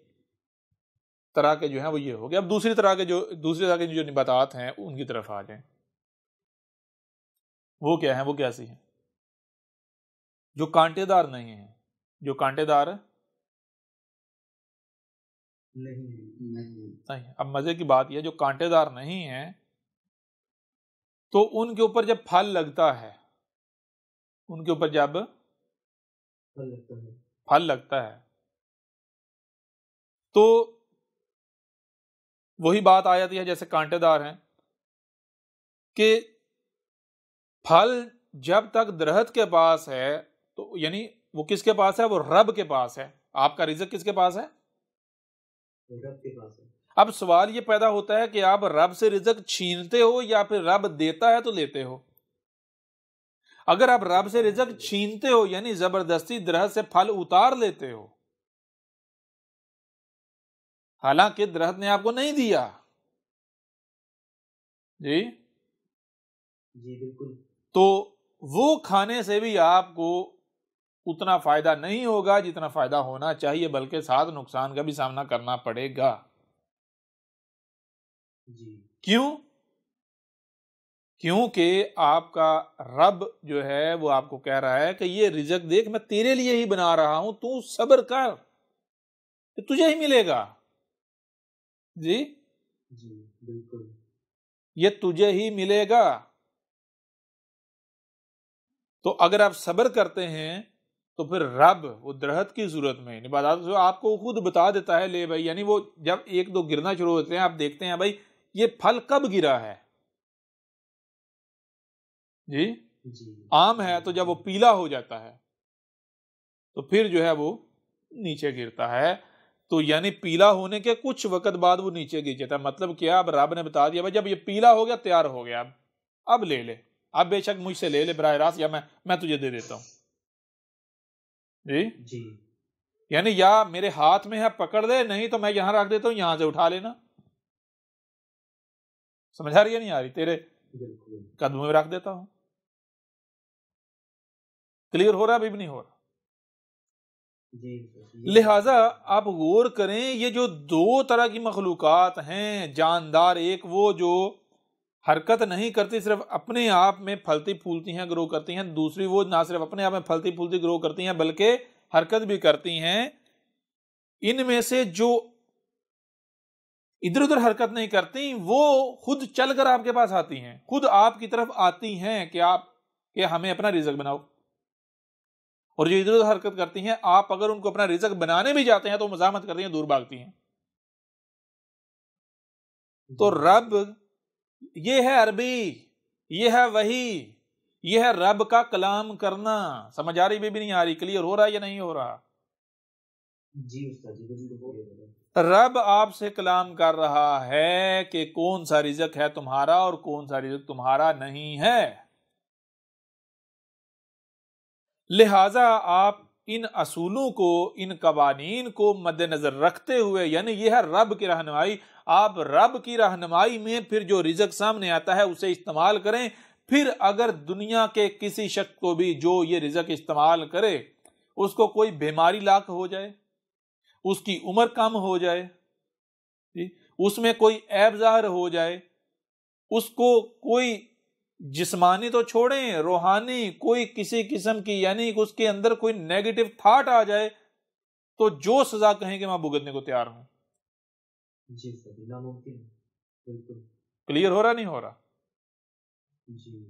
طرح کے جو ہیں وہ یہ ہو گیا. اب دوسری طرح کے جو نباتات ہیں ان کی طرف آ جائیں. وہ کیا ہیں؟ وہ کیسی ہیں؟ جو کانٹے دار نہیں ہیں. جو کانٹے دار نہیں. اب مزے کی بات یہ، جو کانٹے دار نہیں ہیں تو ان کے اوپر جب پھل لگتا ہے، ان کے اوپر جب پھل لگتا ہے تو وہی بات آ جاتی ہے جیسے کانٹے دار ہیں کہ پھل جب تک درخت کے پاس ہے تو یعنی وہ کس کے پاس ہے؟ وہ رب کے پاس ہے. آپ کا رزق کس کے پاس ہے؟ رب کے پاس ہے. اب سوال یہ پیدا ہوتا ہے کہ آپ رب سے رزق چھینتے ہو یا پھر رب دیتا ہے تو لیتے ہو؟ اگر آپ رب سے رزق چھینتے ہو یعنی زبردستی درخت سے پھل اتار لیتے ہو، حالانکہ درخت نے آپ کو نہیں دیا. جی جی بالکل. تو وہ کھانے سے بھی آپ کو اتنا فائدہ نہیں ہوگا جتنا فائدہ ہونا چاہیے، بلکہ ساتھ نقصان کا بھی سامنا کرنا پڑے گا. جی. کیوں؟ کیونکہ آپ کا رب جو ہے وہ آپ کو کہہ رہا ہے کہ یہ رزق دیکھ میں تیرے لیے ہی بنا رہا ہوں، تو صبر کر کہ تجھے ہی ملے گا. جی جی بالکل. یہ تجھے ہی ملے گا. تو اگر آپ صبر کرتے ہیں تو پھر رب وہ درخت کی صورت میں نباتات آپ کو خود بتا دیتا ہے، لے بھائی. یعنی وہ جب ایک دو گرنا شروع ہوتے ہیں آپ دیکھتے ہیں بھائی یہ پھل کب گرا ہے. جی آم ہے تو جب وہ پیلا ہو جاتا ہے تو پھر جو ہے وہ نیچے گرتا ہے. تو یعنی پیلا ہونے کے کچھ وقت بعد وہ نیچے گر جاتا ہے. مطلب کیا؟ اب رب نے بتا دیا بھائی جب یہ پیلا ہو گیا، تیار ہو گیا، اب لے لے، اب بے شک مجھ سے لے لے براہ راست، یا میں تجھے دے دیتا ہوں. جی یعنی یا میرے ہاتھ میں ہے پکڑ دے، نہیں تو میں یہاں رکھ دیتا ہوں، یہاں سے اٹھا لینا. سمجھ آ رہی ہے نہیں آ رہی؟ بالکل قدموں میں رکھ دیتا ہوں. کلیئر ہو رہا ہے ابھی بھی نہیں ہو رہا؟ جی لہٰذا آپ غور کریں یہ جو دو طرح کی مخلوقات ہیں جاندار، ایک وہ جو حرکت نہیں کرتی صرف اپنے آپ میں پھلتی پھولتی ہیں گرو کرتی ہیں، دوسری وہ نہ صرف اپنے آپ میں پھلتی پھولتی گرو کرتی ہیں بلکہ حرکت بھی کرتی ہیں. ان میں سے جو ادھر ادھر حرکت نہیں کرتی وہ خود چل کر آپ کے پاس آتی ہیں، خود آپ کی طرف آتی ہیں کہ ہمیں اپنا رزق بناؤ. اور جو ادھر ادھر حرکت کرتی ہیں آپ اگر ان کو اپنا رزق بنانے بھی جاتے ہیں تو مزاحمت کرتی ہیں، دور بھاگتی ہیں. تو رب یہ ہے عربی، یہ ہے وحی، یہ ہے رب کا کلام کرنا. سمجھ آ رہی بھی نہیں آ رہی؟ کلیئر ہو رہا ہے یا نہیں ہو رہا؟ جی استاد جی بالکل. رب آپ سے کلام کر رہا ہے کہ کون سا رزق ہے تمہارا اور کون سا رزق تمہارا نہیں ہے. لہٰذا آپ ان اصولوں کو، ان قوانین کو مد نظر رکھتے ہوئے، یعنی یہ ہے رب کی رہنمائی، آپ رب کی رہنمائی میں پھر جو رزق سامنے آتا ہے اسے استعمال کریں. پھر اگر دنیا کے کسی شخص کو بھی جو یہ رزق استعمال کرے اس کو کوئی بیماری لاحق ہو جائے، اس کی عمر کم ہو جائے، اس میں کوئی عیب ظاہر ہو جائے، اس کو کوئی جسمانی تو چھوڑیں روحانی کوئی کسی قسم کی یعنی اس کے اندر کوئی نیگیٹو تھاٹ آ جائے تو جو سزا کہیں کہ میں بھگتنے کو تیار ہوں. جی سر ناممکن بالکل. کلیئر ہو رہا نہیں ہو رہا؟ جی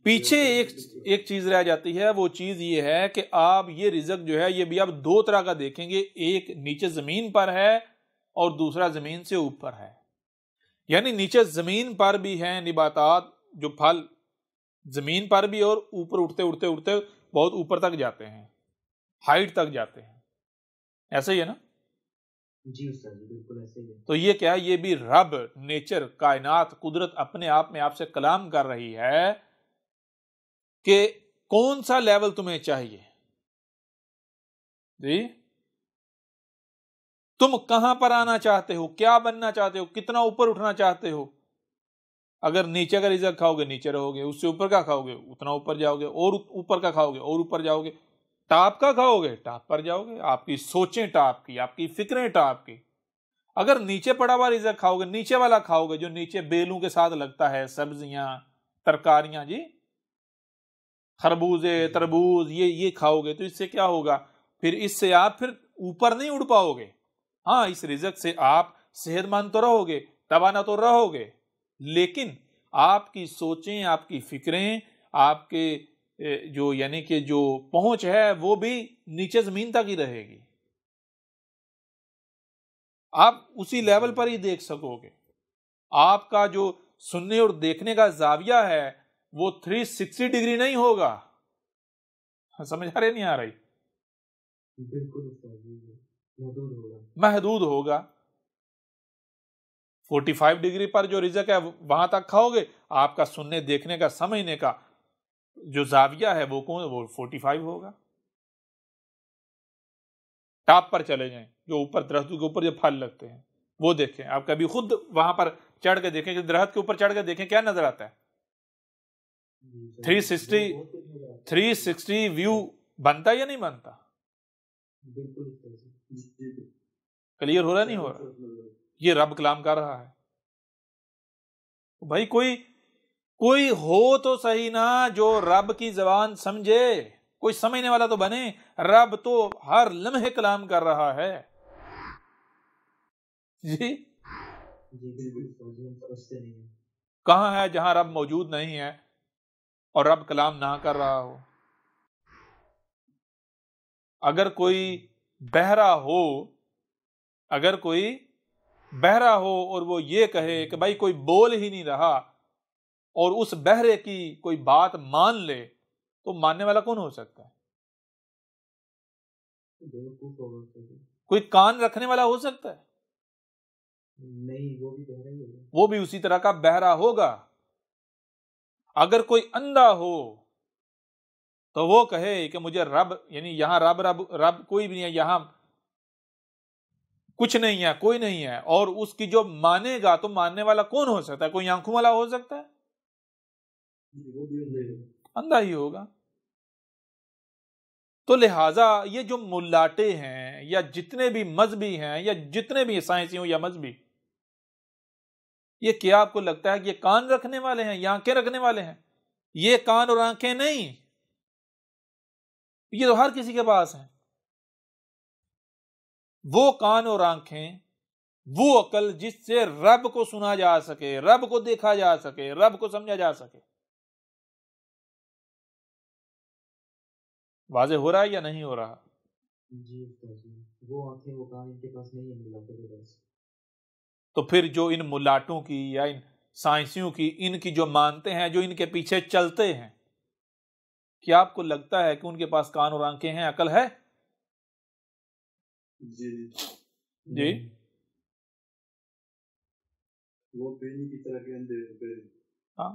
پیچھے ایک چیز رہ جاتی ہے، وہ چیز یہ ہے کہ آپ یہ رزق جو ہے یہ بھی آپ دو طرح کا دیکھیں گے، ایک نیچے زمین پر ہے اور دوسرا زمین سے اوپر ہے. یعنی نیچے زمین پر بھی ہیں نباتات جو پھل زمین پر بھی، اور اوپر اٹھتے اٹھتے اٹھتے بہت اوپر تک جاتے ہیں، ہائٹ تک جاتے ہیں. ایسا ہی ہے نا؟ جی استاد جی بالکل ایسے ہی ہے. تو یہ کیا ہے؟ یہ بھی رب، نیچر، کائنات، قدرت اپنے آپ میں آپ سے کلام کر رہی ہے کہ کون سا لیول تمہیں چاہیے. جی تم کہاں پر آنا چاہتے ہو، کیا بننا چاہتے ہو، کتنا اوپر اٹھنا چاہتے ہو. اگر نیچے کا رزق کھاؤ گے نیچے رہو گے، اس سے اوپر کا کھاؤ گے اتنا اوپر جاؤ گے، اور اوپر کا کھاؤ گے اور اوپر جاؤ گے. ٹاپ کا کھاؤ گے ٹاپ پر جاؤ گے، آپ کی سوچیں ٹاپ کی، آپ کی فکریں ٹاپ کی. اگر نیچے پڑا ہوا رزق کھاؤ گے، نیچے والا کھاؤ گے جو نیچے بیلوں کے ساتھ لگتا ہے، سبزیاں، ترکاریاں، جی خربوزے، تربوز، یہ کھاؤ گے تو اس سے کیا ہوگا؟ پھر اس سے آپ پھر اوپر نہیں اڑ پاؤ گے. ہاں اس رزق سے آپ صحت مند تو رہو گے، توانا تو رہو گے، لیکن آپ کی سوچیں، آپ کی فکریں، آپ کے جو یعنی کہ جو پہنچ ہے وہ بھی نیچے زمین تک ہی رہے گی. آپ اسی لیول پر ہی دیکھ سکو گے. آپ کا جو سننے اور دیکھنے کا زاویہ ہے وہ 360 ڈگری نہیں ہوگا. سمجھ آ رہی نہیں آ رہی؟ بالکل محدود ہوگا. محدود ہوگا. 45 ڈگری پر جو رزق ہے وہاں تک کھاؤ گے، آپ کا سننے دیکھنے کا سمجھنے کا جو زاویہ ہے وہ 45 ہوگا. ٹاپ پر چلے جائیں، جو اوپر درختوں کے اوپر جو پھل لگتے ہیں وہ دیکھیں. آپ کبھی خود وہاں پر چڑھ کے دیکھیں کہ درخت کے اوپر چڑھ کے دیکھیں کیا نظر آتا ہے. 360 ویو بنتا یا نہیں بنتا؟ کلیئر ہو رہا نہیں ہو رہا؟ یہ رب کلام کر رہا ہے. بھائی کوئی ہو تو صحیح نا جو رب کی زبان سمجھے، کوئی سمجھنے والا تو بنے. رب تو ہر لمحے کلام کر رہا ہے. جی کہاں ہے جہاں رب موجود نہیں ہے اور رب کلام نہ کر رہا ہو؟ اگر کوئی بہرا ہو اور وہ یہ کہے کہ بھائی کوئی بول ہی نہیں رہا اور اس بہرے کی کوئی بات مان لے تو ماننے والا کون ہو سکتا ہے؟ کوئی کان رکھنے والا ہو سکتا ہے؟ نہیں، وہ بھی بہرا ہی ہوگا. وہ بھی اسی طرح کا بہرا ہوگا. اگر کوئی اندھا ہو تو وہ کہے کہ مجھے رب، یعنی یہاں رب کوئی بھی نہیں ہے، یہاں کچھ نہیں ہے، کوئی نہیں ہے، اور اس کی جو مانے گا تو ماننے والا کون ہو سکتا ہے؟ کوئی آنکھوں والا ہو سکتا ہے؟ وہ بھی اندھے ہوگا، اندھا ہی ہوگا۔ تو لہٰذا یہ جو ملاٹے ہیں یا جتنے بھی مذہبی ہیں یا جتنے بھی سائنسی ہوں یا مذہبی، یہ کیا آپ کو لگتا ہے کہ یہ کان رکھنے والے ہیں یا آنکھیں رکھنے والے ہیں؟ یہ کان اور آنکھیں نہیں، یہ تو ہر کسی کے پاس ہیں۔ وہ کان اور آنکھیں، وہ عقل جس سے رب کو سنا جا سکے، رب کو دیکھا جا سکے، رب کو سمجھا جا سکے۔ واضح ہو رہا ہے یا نہیں ہو رہا؟ جی استاد جی، وہ آنکھیں وہ کان ان کے پاس نہیں ہے ملاٹوں کے پاس۔ تو پھر جو ان ملاٹوں کی یا ان سائنسیوں کی، ان کی جو مانتے ہیں، جو ان کے پیچھے چلتے ہیں، کیا آپ کو لگتا ہے کہ ان کے پاس کان اور آنکھیں ہیں، عقل ہے؟ جی جی، وہ بینی کی طرح کے اندھے ہوتے ہیں۔ ہاں۔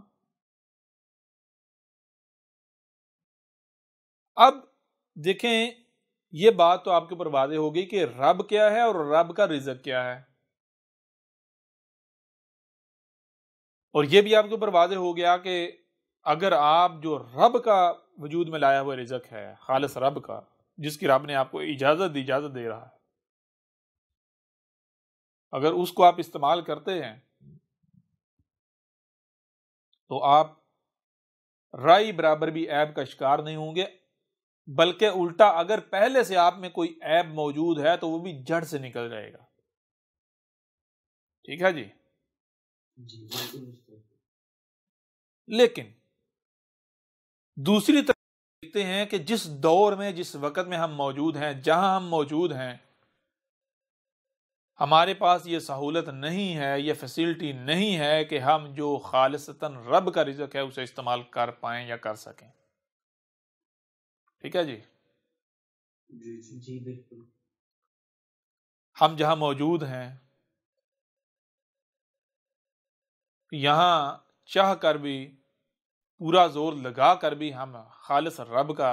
اب دیکھیں، یہ بات تو آپ کے اوپر واضح ہوگی کہ رب کیا ہے اور رب کا رزق کیا ہے، اور یہ بھی آپ کے اوپر واضح ہو گیا کہ اگر آپ جو رب کا وجود میں لایا ہوا رزق ہے، خالص رب کا، جس کی رب نے آپ کو اجازت دے رہا ہے، اگر اس کو آپ استعمال کرتے ہیں تو آپ رائی برابر بھی عیب کا شکار نہیں ہوں گے، بلکہ الٹا اگر پہلے سے آپ میں کوئی عیب موجود ہے تو وہ بھی جڑ سے نکل جائے گا۔ ٹھیک ہے جی؟ جی بالکل استاد۔ لیکن دوسری طرف دیکھتے ہیں کہ جس دور میں، جس وقت میں ہم موجود ہیں، جہاں ہم موجود ہیں، ہمارے پاس یہ سہولت نہیں ہے، یہ فیسلٹی نہیں ہے کہ ہم جو خالصتاً رب کا رزق ہے اسے استعمال کر پائیں یا کر سکیں۔ ٹھیک ہے جی؟ جی جی جی بالکل۔ ہم جہاں موجود ہیں، یہاں چاہ کر بھی، پورا زور لگا کر بھی ہم خالص رب کا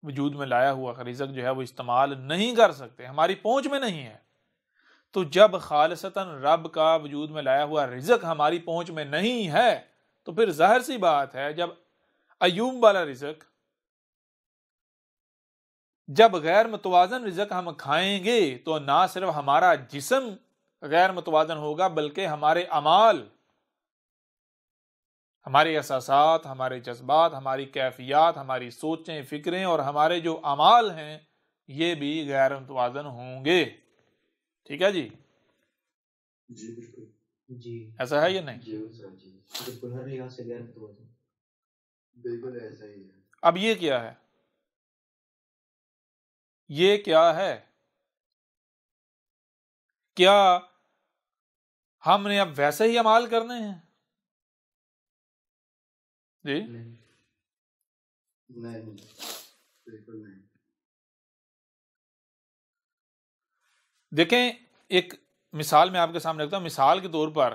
وجود میں لایا ہوا رزق جو ہے وہ استعمال نہیں کر سکتے، ہماری پہنچ میں نہیں ہے۔ تو جب خالصتاً رب کا وجود میں لایا ہوا رزق ہماری پہنچ میں نہیں ہے تو پھر ظاہر سی بات ہے، جب ایوب والا رزق، جب غیر متوازن رزق ہم کھائیں گے تو نہ صرف ہمارا جسم غیر متوازن ہوگا بلکہ ہمارے اعمال، ہمارے احساسات، ہمارے جذبات، ہماری کیفیات، ہماری سوچیں، فکریں اور ہمارے جو اعمال ہیں یہ بھی غیر متوازن ہوں گے۔ ٹھیک ہے جی؟ جی بالکل۔ جی ایسا ہے یا نہیں؟ جی سر جی، بالکل، ہر لحاظ سے غیر متوازن۔ بالکل ایسا ہی ہے۔ اب یہ کیا ہے؟ یہ کیا ہے؟ کیا ہم نے اب ویسے ہی اعمال کرنے ہیں؟ جی نہیں۔ نہیں، بالکل نہیں۔ دیکھیں، ایک مثال میں آپ کے سامنے رکھتا ہوں۔ مثال کے طور پر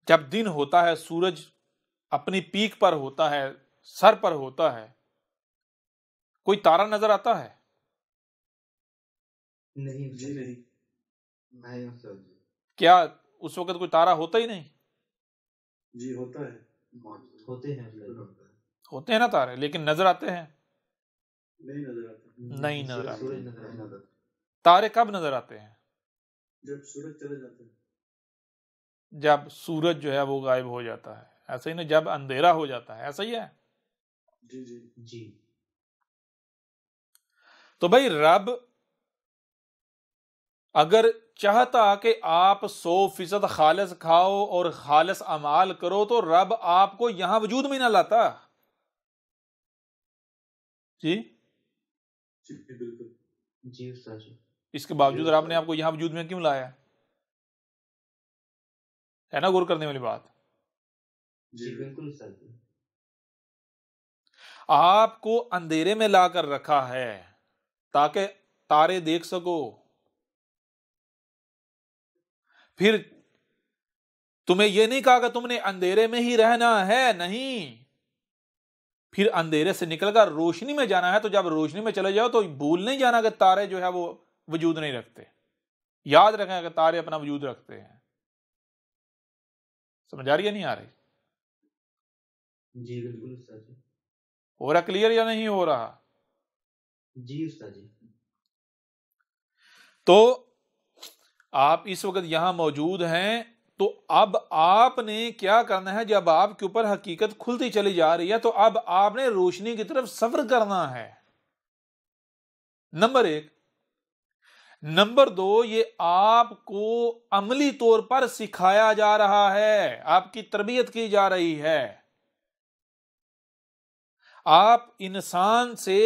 جب دن ہوتا ہے، سورج اپنی پیک پر ہوتا ہے، سر پر ہوتا ہے، کوئی تارا نظر آتا ہے؟ نہیں جی نہیں۔ نہیں سر جی، کیا اس وقت کوئی تارا ہوتا ہی نہیں؟ جی ہوتا ہے۔ موجود ہوتے ہیں بالکل ہوتا ہے۔ ہوتے ہیں نا تارے، لیکن نظر آتے ہیں؟ نہیں نظر آتا، نہیں نظر صرف آتے۔ سورج نظر نہیں آتا نظر۔ تارے کب نظر آتے ہیں؟ جب سورج چلا جاتا ہے۔ جب سورج جو ہے وہ غائب ہو جاتا ہے، ایسا ہی نا؟ جب اندھیرا ہو جاتا ہے، ایسا ہی ہے۔ جی جی جی تو بھائی رب اگر چاہتا کہ آپ 100% خالص کھاؤ اور خالص اعمال کرو تو رب آپ کو یہاں وجود میں نہ لاتا۔ جی، جی بالکل۔ جی استاد جی۔ اس کے باوجود رب نے آپ کو یہاں وجود میں کیوں لایا؟ ہے نا غور کرنے والی بات؟ جی بالکل استاد جی۔ آپ کو اندھیرے میں لا کر رکھا ہے تاکہ تارے دیکھ سکو، پھر تمہیں یہ نہیں کہا کہ تم نے اندھیرے میں ہی رہنا ہے، نہیں، پھر اندھیرے سے نکل کر روشنی میں جانا ہے۔ تو جب روشنی میں چلے جاؤ تو بھول نہیں جانا کہ تارے جو ہے وہ وجود نہیں رکھتے، یاد رکھیں کہ تارے اپنا وجود رکھتے ہیں۔ سمجھ آ رہی ہے نہیں آ رہی؟ جی بالکل استاد جی. ہو رہا کلیئر یا نہیں ہو رہا؟ جی استاد جی. تو آپ اس وقت یہاں موجود ہیں، تو اب آپ نے کیا کرنا ہے؟ جب آپ کے اوپر حقیقت کھلتی چلی جا رہی ہے تو اب آپ نے روشنی کی طرف سفر کرنا ہے، نمبر 1. نمبر 2، یہ آپ کو عملی طور پر سکھایا جا رہا ہے، آپ کی تربیت کی جا رہی ہے. آپ انسان سے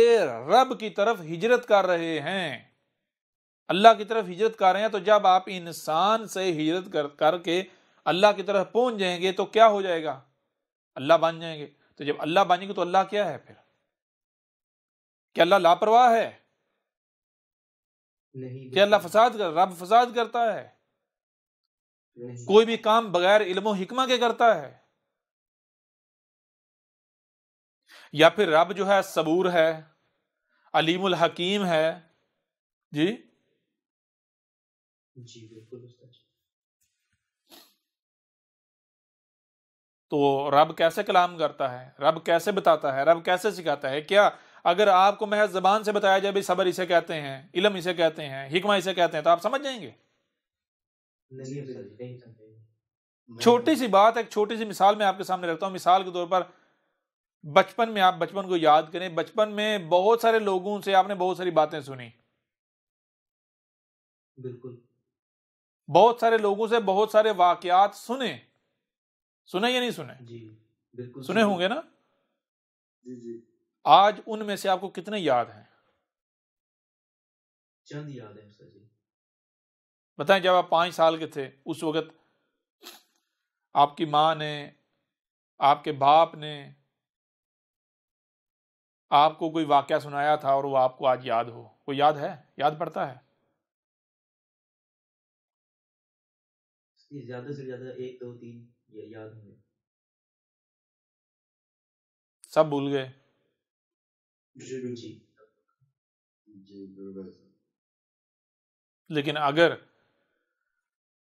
رب کی طرف ہجرت کر رہے ہیں، اللہ کی طرف ہجرت کر رہے ہیں. تو جب آپ انسان سے ہجرت کر کے اللہ کی طرف پہنچ جائیں گے تو کیا ہو جائے گا؟ اللہ بن جائیں گے. تو جب اللہ بنیں گے تو اللہ کیا ہے پھر؟ کہ اللہ لاپرواہ ہے؟ نہیں کہ اللہ بالکل رب فساد کرتا ہے؟ نہیں. کوئی بھی کام بغیر علم و حکمہ کے کرتا ہے؟ یا پھر رب جو ہے صبور ہے، علیم الحکیم ہے؟ جی جی بالکل استاد جی. تو رب کیسے کلام کرتا ہے؟ رب کیسے بتاتا ہے؟ رب کیسے سکھاتا ہے؟ کیا اگر آپ کو محض زبان سے بتایا جائے بھی صبر اسے کہتے ہیں، علم اسے کہتے ہیں، حکمہ اسے کہتے ہیں، تو آپ سمجھ جائیں گے؟ نہیں استاد جی نہیں سمجھے گا. چھوٹی سی بات، ایک چھوٹی سی مثال میں آپ کے سامنے رکھتا ہوں. مثال کے طور پر بچپن میں آپ بچپن کو یاد کریں. بچپن میں بہت سارے لوگوں سے آپ نے بہت ساری باتیں سنی، بالکل. بہت سارے لوگوں سے بہت سارے واقعات سنے یا نہیں سنے؟ جی بالکل سنے ہوں گے نا؟ جی جی. آج ان میں سے آپ کو کتنے یاد ہیں؟ چند یاد ہے استاد جی. بتائیں، جب آپ 5 سال کے تھے اس وقت آپ کی ماں نے، آپ کے باپ نے آپ کو کوئی واقعہ سنایا تھا اور وہ آپ کو آج یاد ہو، وہ یاد ہے؟ یاد پڑتا ہے؟ زیادہ سے زیادہ 1 2 3 یہ یاد ہوں گے. سب بھول گئے؟ جی بالکل. جی جی بالکل. لیکن اگر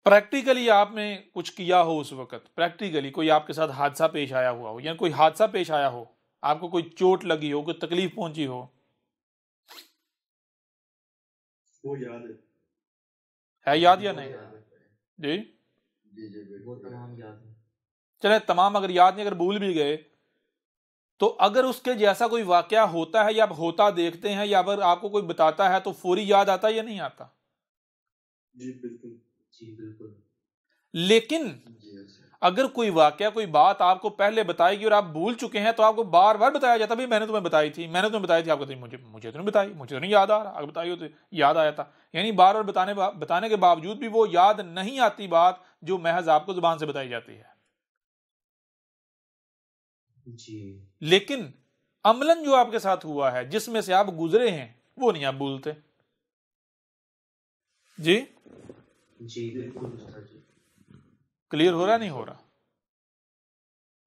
پریکٹیکلی آپ نے کچھ کیا ہو، اس وقت پریکٹیکلی کوئی آپ کے ساتھ حادثہ پیش آیا ہوا ہو، یا کوئی حادثہ پیش آیا ہو، آپ کو کوئی چوٹ لگی ہو، کوئی تکلیف پہنچی ہو، وہ یاد ہے. ہے یاد یا وہ نہیں؟ یاد ہے. جی جی جی وہ بالکل. تمام یاد ہیں. چلے تمام اگر یاد نہیں، اگر بھول بھی گئے، تو اگر اس کے جیسا کوئی واقعہ ہوتا ہے یا آپ ہوتا دیکھتے ہیں، یا اگر آپ کو کوئی بتاتا ہے تو فوری یاد آتا ہے یا نہیں آتا؟ جی بالکل. جی بالکل. لیکن جی سر. اگر کوئی واقعہ، کوئی بات آپ کو پہلے بتائی گی اور آپ بھول چکے ہیں، تو آپ کو بار بار بتایا جاتا بھی میں نے تمہیں بتائی تھی، میں نے تمہیں بتائی تھی. آپ کہتے ہیں مجھے تو نہیں بتائی، مجھے تو نہیں یاد آ رہا. اگر بتائی ہو تو یاد آیا تھا. یعنی بار بار بتانے کے باوجود بھی وہ یاد نہیں آتی بات جو محض آپ کو زبان سے بتائی جاتی ہے. جی لیکن عملاً جو آپ کے ساتھ ہوا ہے، جس میں سے آپ گزرے ہیں، وہ نہیں آپ بھولتے. جی جی بالکل استاد جی. کلیئر ہو رہا نہیں ہو رہا؟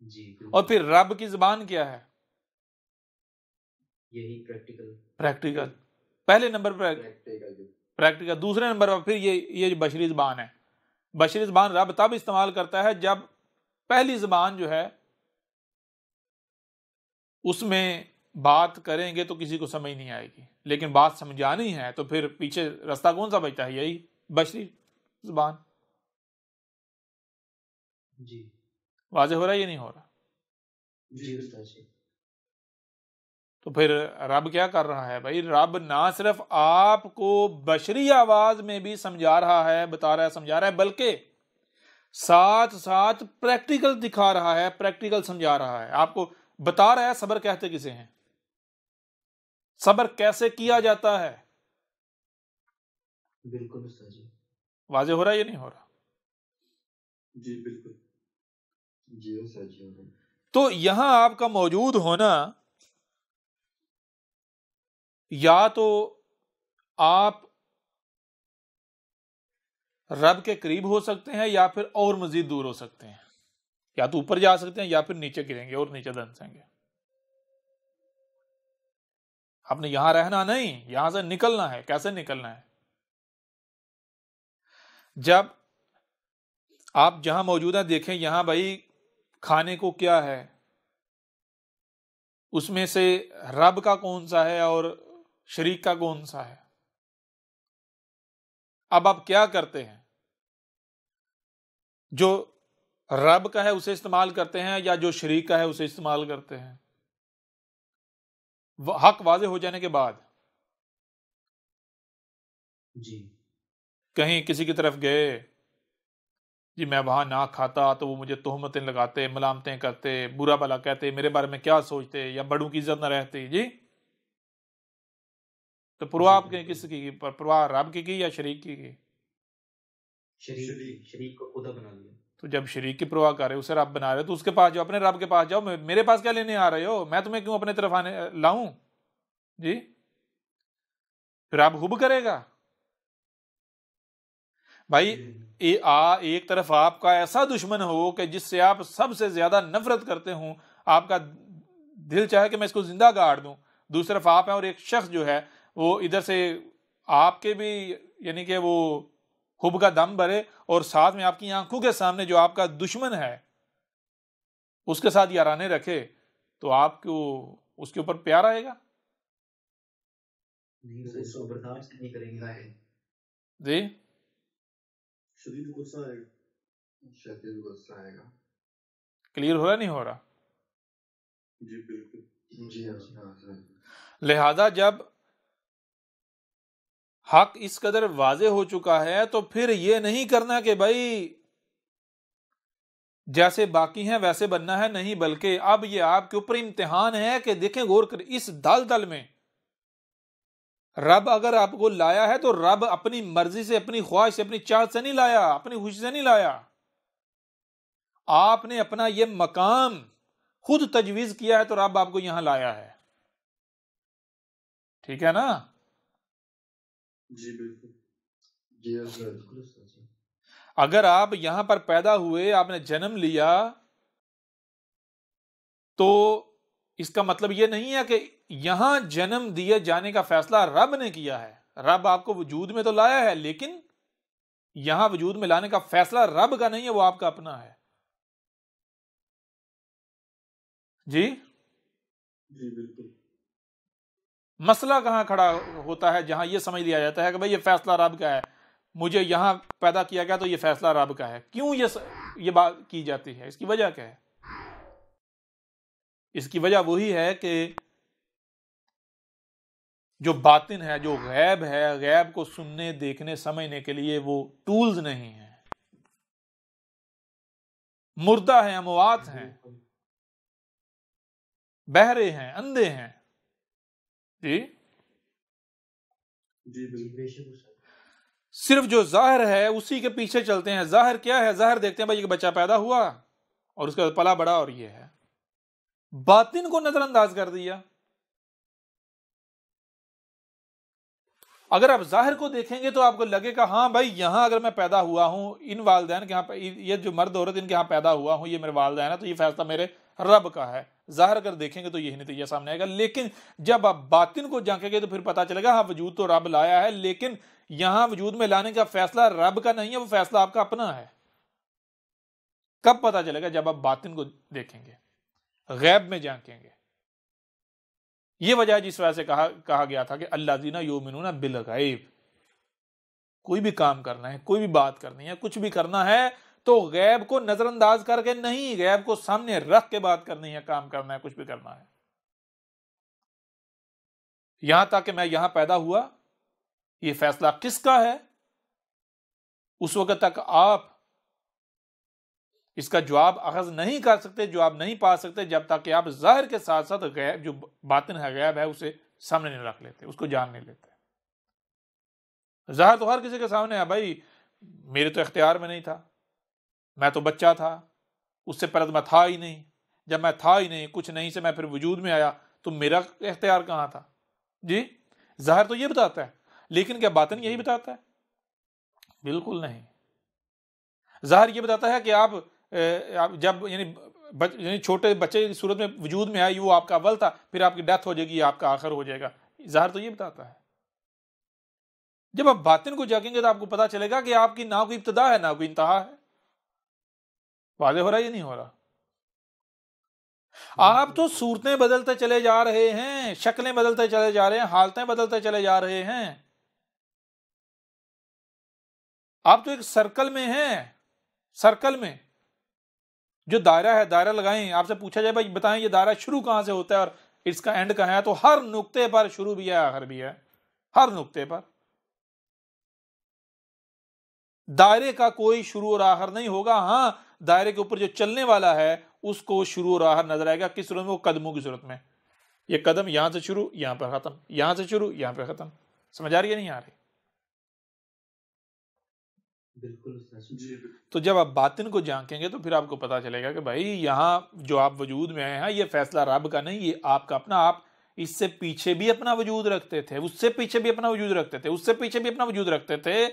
جی اور بالکل. پھر رب کی زبان کیا ہے؟ یہی پریکٹیکل. پریکٹیکل. پہلے نمبر پر پریکٹیکل. پریکٹیکل. دوسرے نمبر پر پھر یہ جو بشری زبان ہے، بشری زبان رب تب استعمال کرتا ہے جب پہلی زبان جو ہے اس میں بات کریں گے تو کسی کو سمجھ نہیں آئے گی، لیکن بات سمجھانی ہے تو پھر پیچھے راستہ کون سا بچتا ہے؟ یہی بشری زبان. جی واضح ہو رہا ہے یا نہیں ہو رہا؟ جی استاد جی. تو پھر رب کیا کر رہا ہے بھائی؟ رب نہ صرف آپ کو بشری آواز میں بھی سمجھا رہا ہے، بتا رہا ہے، سمجھا رہا ہے، بلکہ ساتھ ساتھ پریکٹیکل دکھا رہا ہے، پریکٹیکل سمجھا رہا ہے. آپ کو بتا رہا ہے صبر کہتے کسے ہیں، صبر کیسے کیا جاتا ہے. بالکل استاد جی. واضح ہو رہا ہے یا نہیں ہو رہا؟ جی بالکل. جی سر. جی. تو یہاں آپ کا موجود ہونا، یا تو آپ رب کے قریب ہو سکتے ہیں یا پھر اور مزید دور ہو سکتے ہیں. یا تو اوپر جا سکتے ہیں یا پھر نیچے گریں گے اور نیچے دھنسیں گے. آپ نے یہاں رہنا نہیں، یہاں سے نکلنا ہے. کیسے نکلنا ہے؟ جب آپ جہاں موجود ہیں دیکھیں یہاں بھائی کھانے کو کیا ہے؟ اس میں سے رب کا کون سا ہے اور شریک کا کون سا ہے. اب آپ کیا کرتے ہیں؟ جو رب کا ہے اسے استعمال کرتے ہیں یا جو شریک کا ہے اسے استعمال کرتے ہیں؟ حق واضح ہو جانے کے بعد جی کہیں کسی کی طرف گئے، جی میں وہاں نہ کھاتا تو وہ مجھے تہمتیں لگاتے، ملامتیں کرتے، برا بھلا کہتے، میرے بارے میں کیا سوچتے، یا بڑوں کی عزت نہ رہتی. جی تو پرواہ آپ کے کس کی؟ پرواہ رب کی یا شریک کی؟ شریک کو خدا بنا لیا. تو جب شریک کی پرواہ کر رہے اسے رب بنا رہے تو اس کے پاس جاؤ، اپنے رب کے پاس جاؤ. میرے پاس کیا لینے آ رہے ہو؟ میں تمہیں کیوں اپنے طرف آنے لاؤں؟ جی رب حب کرے گا بھائی. ایک طرف آپ کا ایسا دشمن ہو کہ جس سے آپ سب سے زیادہ نفرت کرتے ہوں، آپ کا دل چاہے کہ میں اس کو زندہ گاڑ دوں. دوسری طرف آپ ہیں اور ایک شخص جو ہے وہ ادھر سے آپ کے بھی یعنی کہ وہ حب کا دم بھرے اور ساتھ میں آپ کی آنکھوں کے سامنے جو آپ کا دشمن ہے اس کے ساتھ یارانے رکھے، تو آپ کو اس کے اوپر پیار آئے گا؟ نہیں، اس کو برداشت نہیں کریں گے. جی شدید غصہ آئے گا. شدید غصہ آئے گا. کلیئر ہو رہا نہیں ہو رہا؟ جی بالکل. جی لہذا جب حق اس قدر واضح ہو چکا ہے تو پھر یہ نہیں کرنا کہ بھائی جیسے باقی ہیں ویسے بننا ہے، نہیں، بلکہ اب یہ آپ کے اوپر امتحان ہے کہ دیکھیں غور کر، اس دلدل میں رب اگر آپ کو لایا ہے تو رب اپنی مرضی سے، اپنی خواہش سے، اپنی چاہت سے نہیں لایا، اپنی خوشی سے نہیں لایا. آپ نے اپنا یہ مقام خود تجویز کیا ہے تو رب آپ کو یہاں لایا ہے. ٹھیک ہے نا؟ جی بالکل. جی اگر آپ یہاں پر پیدا ہوئے، آپ نے جنم لیا، تو اس کا مطلب یہ نہیں ہے کہ یہاں جنم دیے جانے کا فیصلہ رب نے کیا ہے. رب آپ کو وجود میں تو لایا ہے، لیکن یہاں وجود میں لانے کا فیصلہ رب کا نہیں ہے، وہ آپ کا اپنا ہے. جی جی بالکل. مسئلہ کہاں کھڑا ہوتا ہے؟ جہاں یہ سمجھ لیا جاتا ہے کہ بھئی یہ فیصلہ رب کا ہے، مجھے یہاں پیدا کیا گیا تو یہ فیصلہ رب کا ہے. کیوں یہ بات کی جاتی ہے؟ اس کی وجہ کیا ہے؟ اس کی وجہ وہی ہے کہ جو باطن ہے، جو غیب ہے، غیب کو سننے، دیکھنے، سمجھنے کے لیے وہ ٹولز نہیں ہیں. مردہ ہیں، اموات ہیں، بہرے ہیں، اندھے ہیں. جی جی بالکل. صرف جو ظاہر ہے اسی کے پیچھے چلتے ہیں. ظاہر کیا ہے؟ ظاہر دیکھتے ہیں بھائی بچہ پیدا ہوا اور اس کا پلا بڑا اور یہ ہے. باطن کو نظر انداز کر دیا. اگر آپ ظاہر کو دیکھیں گے تو آپ کو لگے گا ہاں بھائی یہاں اگر میں پیدا ہوا ہوں، ان والدین کے یہاں، یہ جو مرد عورت ان کے یہاں پیدا ہوا ہوں، یہ میرے والدین ہیں، تو یہ فیصلہ میرے رب کا ہے. ظاہر اگر دیکھیں گے تو یہی نتیجہ سامنے آئے گا. لیکن جب آپ باطن کو جانچیں گے تو پھر پتا چلے گا ہاں وجود تو رب لایا ہے، لیکن یہاں وجود میں لانے کا فیصلہ رب کا نہیں ہے، وہ فیصلہ آپ کا اپنا ہے. کب پتا چلے گا؟ جب آپ باطن کو دیکھیں گے، غیب میں جانچیں گے. یہ وجہ جس وجہ سے کہا گیا تھا کہ الذین یؤمنون بالغیب. کوئی بھی کام کرنا ہے، کوئی بھی بات کرنی ہے، کچھ بھی کرنا ہے تو غیب کو نظر انداز کر کے نہیں، غیب کو سامنے رکھ کے بات کرنی ہے، کام کرنا ہے، کچھ بھی کرنا ہے. یہاں تک کہ میں یہاں پیدا ہوا، یہ فیصلہ کس کا ہے؟ اس وقت تک آپ اس کا جواب اخذ نہیں کر سکتے، جواب نہیں پا سکتے، جب تک کہ آپ ظاہر کے ساتھ ساتھ غیب، جو باطن ہے، غیب ہے، اسے سامنے نہیں رکھ لیتے، اس کو جان نہیں لیتے. ظاہر تو ہر کسی کے سامنے ہے بھائی، میرے تو اختیار میں نہیں تھا، میں تو بچہ تھا، اس سے پہلے تو میں تھا ہی نہیں، جب میں تھا ہی نہیں، کچھ نہیں سے میں پھر وجود میں آیا، تو میرا اختیار کہاں تھا؟ جی ظاہر تو یہ بتاتا ہے، لیکن کیا باطن یہی بتاتا ہے؟ بالکل نہیں. ظاہر یہ بتاتا ہے کہ آپ جب یعنی چھوٹے بچے کی صورت میں وجود میں آئی، وہ آپ کا اول تھا، پھر آپ کی ڈیتھ ہو جائے گی، آپ کا آخر ہو جائے گا. ظاہر تو یہ بتاتا ہے. جب آپ باطن کو جاگیں گے تو آپ کو پتا چلے گا کہ آپ کی نہ کوئی ابتدا ہے، نہ کوئی انتہا ہے. واضح ہو رہا ہے یہ نہیں ہو رہا؟ آپ تو صورتیں بدلتے چلے جا رہے ہیں، شکلیں بدلتے چلے جا رہے ہیں، حالتیں بدلتے چلے جا رہے ہیں. آپ تو ایک سرکل میں ہیں، سرکل میں جو دائرہ ہے، دائرہ لگائیں. آپ سے پوچھا جائے بھائی بتائیں یہ دائرہ شروع کہاں سے ہوتا ہے اور اس کا اینڈ کہاں ہے، تو ہر نقطے پر شروع بھی ہے آخر بھی ہے، ہر نقطے پر. دائرے کا کوئی شروع اور آخر نہیں ہوگا. ہاں دائرے کے اوپر جو چلنے والا ہے اس کو شروع اور آخر نظر آئے گا. کس صورت میں؟ وہ قدموں کی صورت میں. یہ قدم یہاں سے شروع، یہاں پر ختم، یہاں سے شروع، یہاں پہ ختم. سمجھ آ رہی ہے نہیں آ رہی؟ بالکل استاد جی. تو جب آپ باطن کو جانکیں گے تو پھر آپ کو پتا چلے گا کہ بھائی یہاں جو آپ وجود میں آئے ہیں یہ فیصلہ رب کا نہیں، یہ آپ کا اپنا. آپ اس سے پیچھے بھی اپنا وجود رکھتے تھے، اس سے پیچھے بھی اپنا وجود رکھتے تھے، اس سے پیچھے بھی اپنا وجود رکھتے تھے.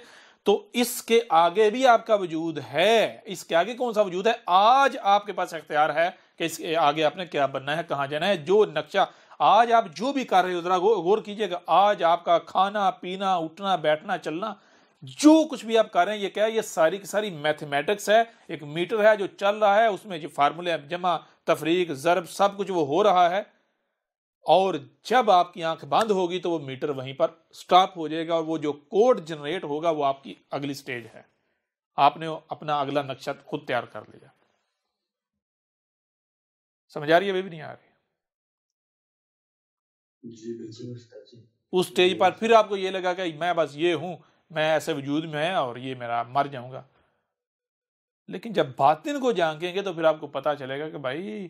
تو اس کے آگے بھی آپ کا وجود ہے. اس کے آگے کون سا وجود ہے؟ آج آپ کے پاس اختیار ہے کہ اس کے آگے آپ نے کیا بننا ہے، کہاں جانا ہے. جو نقشہ آج آپ جو بھی کر رہے ہو ذرا غور کیجئے گا. آج آپ کا کھانا پینا، اٹھنا بیٹھنا چلنا، جو کچھ بھی آپ کر رہے ہیں یہ کیا ہے؟ یہ ساری کی ساری میتھمیٹکس ہے. ایک میٹر ہے جو چل رہا ہے، اس میں جو فارمولے جمع تفریق ضرب سب کچھ وہ ہو رہا ہے. اور جب آپ کی آنکھ بند ہوگی تو وہ میٹر وہیں پر سٹاپ ہو جائے گا اور وہ جو کوڈ جنریٹ ہوگا وہ آپ کی اگلی سٹیج ہے. آپ نے اپنا اگلا نقشہ خود تیار کر لیا. سمجھ آ رہی ہے؟ ابھی بھی نہیں آ رہی؟ جی بالکل استاد جی. اس سٹیج پر پھر آپ کو یہ لگا کہ میں بس یہ ہوں، میں ایسے وجود میں ہے اور یہ میرا مر جاؤں گا. لیکن جب باطن کو جانکیں گے تو پھر آپ کو پتا چلے گا کہ بھائی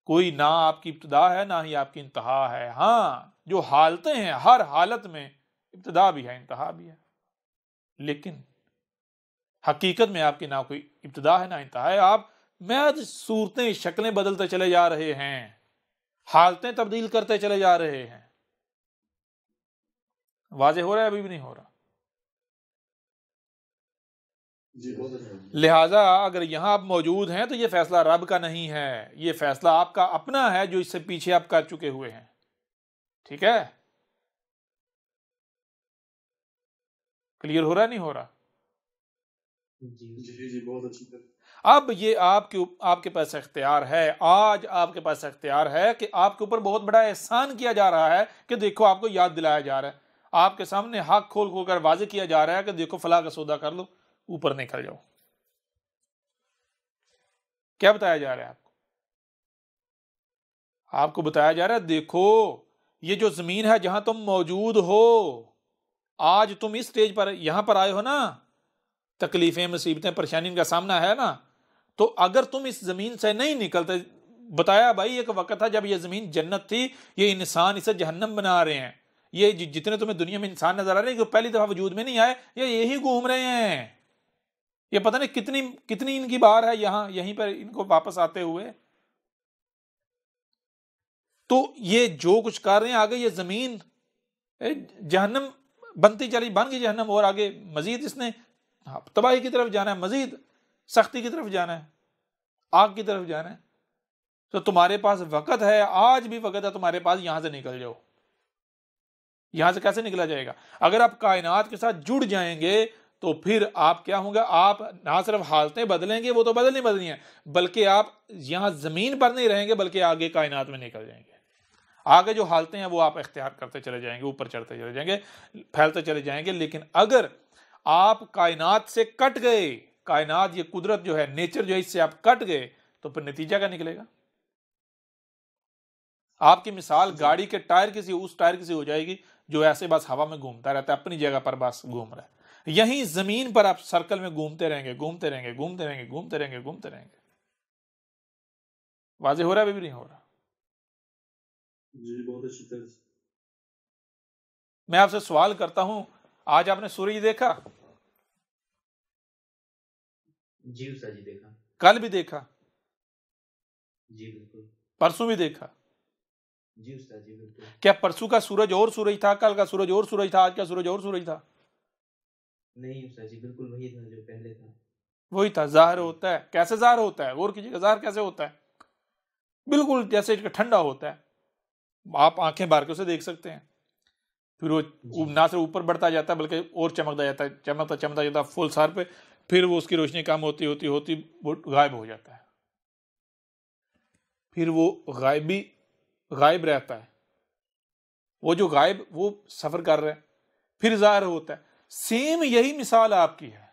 کوئی نہ آپ کی ابتدا ہے نہ ہی آپ کی انتہا ہے. ہاں جو حالتیں ہیں ہر حالت میں ابتدا بھی ہے انتہا بھی ہے، لیکن حقیقت میں آپ کی نہ کوئی ابتدا ہے نہ انتہا ہے. آپ محض صورتیں شکلیں بدلتے چلے جا رہے ہیں، حالتیں تبدیل کرتے چلے جا رہے ہیں. واضح ہو رہا ہے؟ ابھی بھی نہیں ہو رہا؟ جی بہت اچھا. لہٰذا اگر یہاں آپ موجود ہیں تو یہ فیصلہ رب کا نہیں ہے، یہ فیصلہ آپ کا اپنا ہے جو اس سے پیچھے آپ کر چکے ہوئے ہیں. ٹھیک ہے؟ کلیئر ہو رہا نہیں ہو رہا؟ جی بہت اچھی طرح. اب یہ آپ کے پاس اختیار ہے. آج آپ کے پاس اختیار ہے کہ آپ کے اوپر بہت بڑا احسان کیا جا رہا ہے کہ دیکھو آپ کو یاد دلایا جا رہا ہے، آپ کے سامنے حق کھول کھول کر واضح کیا جا رہا ہے کہ دیکھو فلاں کا سودا کر لو، اوپر نکل جاؤ. کیا بتایا جا رہا ہے آپ کو؟ آپ کو بتایا جا رہا ہے دیکھو یہ جو زمین ہے جہاں تم موجود ہو، آج تم اس سٹیج پر یہاں پر آئے ہو نا، تکلیفیں مصیبتیں پریشانی کا سامنا ہے نا، تو اگر تم اس زمین سے نہیں نکلتے، بتایا بھائی ایک وقت تھا جب یہ زمین جنت تھی، یہ انسان اسے جہنم بنا رہے ہیں. یہ جتنے تمہیں دنیا میں انسان نظر آ رہے ہیں جو پہلی دفعہ وجود میں نہیں آئے، یہ یہی گھوم رہے ہیں. یہ پتہ نہیں کتنی ان کی بار ہے یہاں یہیں پر ان کو واپس آتے ہوئے. تو یہ جو کچھ کر رہے ہیں آگے یہ زمین جہنم بنتی چلی، بن گئی جہنم، اور آگے مزید اس نے تباہی کی طرف جانا ہے، مزید سختی کی طرف جانا ہے، آگ کی طرف جانا ہے. تو تمہارے پاس وقت ہے، آج بھی وقت ہے تمہارے پاس، یہاں سے نکل جاؤ. یہاں سے کیسے نکلا جائے گا؟ اگر آپ کائنات کے ساتھ جڑ جائیں گے تو پھر آپ کیا ہوں گے؟ آپ نہ صرف حالتیں بدلیں گے، وہ تو بدلنی ہیں، بلکہ آپ یہاں زمین پر نہیں رہیں گے بلکہ آگے کائنات میں نکل جائیں گے. آگے جو حالتیں ہیں وہ آپ اختیار کرتے چلے جائیں گے، اوپر چڑھتے چلے جائیں گے، پھیلتے چلے جائیں گے. لیکن اگر آپ کائنات سے کٹ گئے، کائنات یہ قدرت جو ہے، نیچر جو ہے، اس سے آپ کٹ گئے تو پھر نتیجہ کیا نکلے گا؟ آپ کی مثال گاڑی کے ٹائر کی سی اس ٹائر کی سی ہو جائے گی جو ایسے بس ہوا میں گھومتا رہتا ہے، اپنی جگہ پر بس گھوم رہا ہے. یہیں زمین پر آپ سرکل میں گھومتے رہیں گے، گھومتے رہیں گے، گھومتے رہیں گے، گھومتے رہیں گے، گھومتے رہیں گے. واضح ہو رہا ہے؟ ابھی بھی نہیں ہو رہا؟ جی بہت اچھی طرح سے. میں آپ سے سوال کرتا ہوں، آج آپ نے سورج دیکھا؟ جی استاد جی دیکھا. کل بھی دیکھا؟ جی بالکل. پرسوں بھی دیکھا؟ جی استاد جی بالکل. کیا پرسوں کا سورج اور سورج تھا، کل کا سورج اور سورج تھا، آج کا سورج اور سورج تھا؟ نہیں استاد جی بالکل وہی تھا جو پہلے تھا. وہی تھا. ظاہر ہوتا ہے، کیسے ظاہر ہوتا ہے؟ غور کیجیے گا ظاہر کیسے ہوتا ہے. بالکل جیسے ٹھنڈا ہوتا ہے، آپ آنکھیں بھر کے اسے دیکھ سکتے ہیں، پھر وہ نہ صرف اوپر بڑھتا جاتا ہے بلکہ اور چمکتا جاتا ہے، چمکتا جاتا ہے فل سر پہ، پھر وہ اس کی روشنی کم ہوتی ہوتی ہوتی وہ غائب ہو جاتا ہے. پھر وہ غائب رہتا ہے، وہ جو غائب وہ سفر کر رہا ہے، پھر ظاہر ہوتا ہے. سیم یہی مثال آپ کی ہے.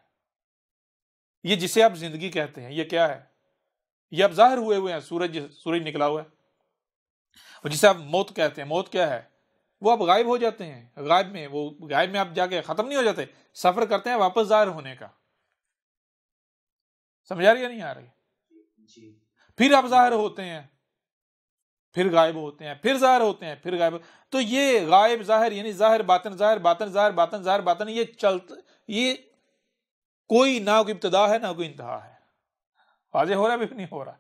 یہ جسے آپ زندگی کہتے ہیں یہ کیا ہے؟ یہ اب ظاہر ہوئے ہیں، سورج نکلا ہوا ہے. اور جسے آپ موت کہتے ہیں، موت کیا ہے؟ وہ اب غائب ہو جاتے ہیں. غائب میں آپ جا کے ختم نہیں ہو جاتے، سفر کرتے ہیں واپس ظاہر ہونے کا. سمجھ آ رہی ہے نہیں آ رہی؟ جی پھر آپ ظاہر ہوتے ہیں، پھر غائب ہوتے ہیں، پھر ظاہر ہوتے ہیں، پھر غائب. تو یہ غائب ظاہر یعنی ظاہر باطن، ظاہر باطن، ظاہر باطن، ظاہر باطن، یہ کوئی نہ کوئی ابتدا ہے نہ کوئی انتہا ہے. واضح ہو رہا ہے بھی نہیں ہو رہا؟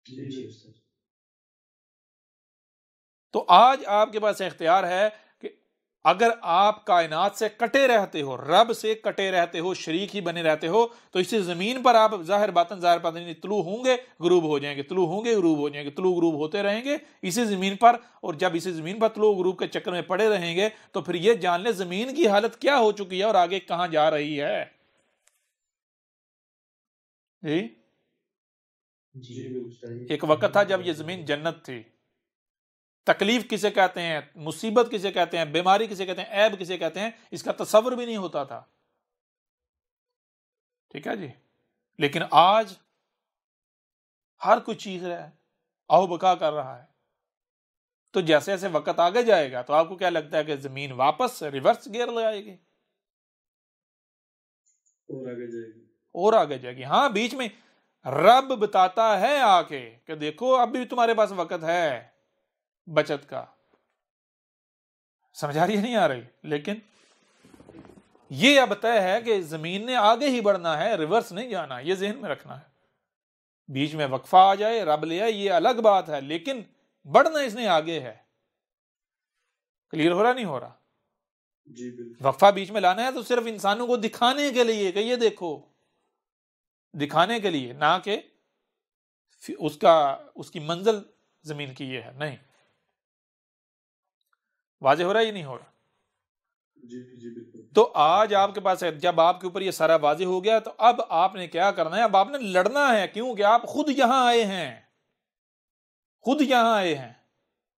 جی استاد. تو آج آپ کے پاس اختیار ہے کہ اگر آپ کائنات سے کٹے رہتے ہو، رب سے کٹے رہتے ہو، شریک ہی بنے رہتے ہو، تو اسی زمین پر آپ ظاہر باطن طلوع ہوں گے، غروب ہو جائیں گے، طلوع ہوں گے، غروب ہو جائیں گے، طلوع غروب ہوتے رہیں گے اسی زمین پر. اور جب اسی زمین پر طلوع غروب کے چکر میں پڑے رہیں گے تو پھر یہ جان لیں زمین کی حالت کیا ہو چکی ہے اور آگے کہاں جا رہی ہے. جی جی استاد. ایک وقت تھا جب یہ زمین جنت تھی. تکلیف کسے کہتے ہیں، مصیبت کسے کہتے ہیں، بیماری کسے کہتے ہیں، عیب کسے کہتے ہیں، اس کا تصور بھی نہیں ہوتا تھا. ٹھیک ہے جی. لیکن آج ہر کوئی چیز ہے، آہو بقا کر رہا ہے. تو جیسے جیسے وقت آگے جائے گا تو آپ کو کیا لگتا ہے کہ زمین واپس ریورس گیئر لگائے گی اور آگے جائے گی؟ ہاں بیچ میں رب بتاتا ہے آ کے کہ دیکھو اب بھی تمہارے پاس وقت ہے بچت کا. سمجھ آ رہی ہے نہیں آ رہی؟ لیکن یہ اب طے ہے کہ زمین نے آگے ہی بڑھنا ہے، ریورس نہیں جانا. یہ ذہن میں رکھنا ہے. بیچ میں وقفہ آ جائے، رب لے آئے، یہ الگ بات ہے، لیکن بڑھنا اس نے آگے ہے. کلیئر ہو رہا نہیں ہو رہا؟ جی بالکل. وقفہ بیچ میں لانا ہے تو صرف انسانوں کو دکھانے کے لیے کہ یہ دیکھو، دکھانے کے لیے، نہ کہ اس کی منزل زمین کی یہ ہے. نہیں. واضح ہو رہا ہے یہ نہیں ہو رہا؟ جی جی بالکل. تو آج آپ کے پاس جب آپ کے اوپر یہ سارا واضح ہو گیا تو اب آپ نے کیا کرنا ہے؟ اب آپ نے لڑنا ہے. کیوں کہ آپ خود یہاں آئے ہیں، خود یہاں آئے ہیں،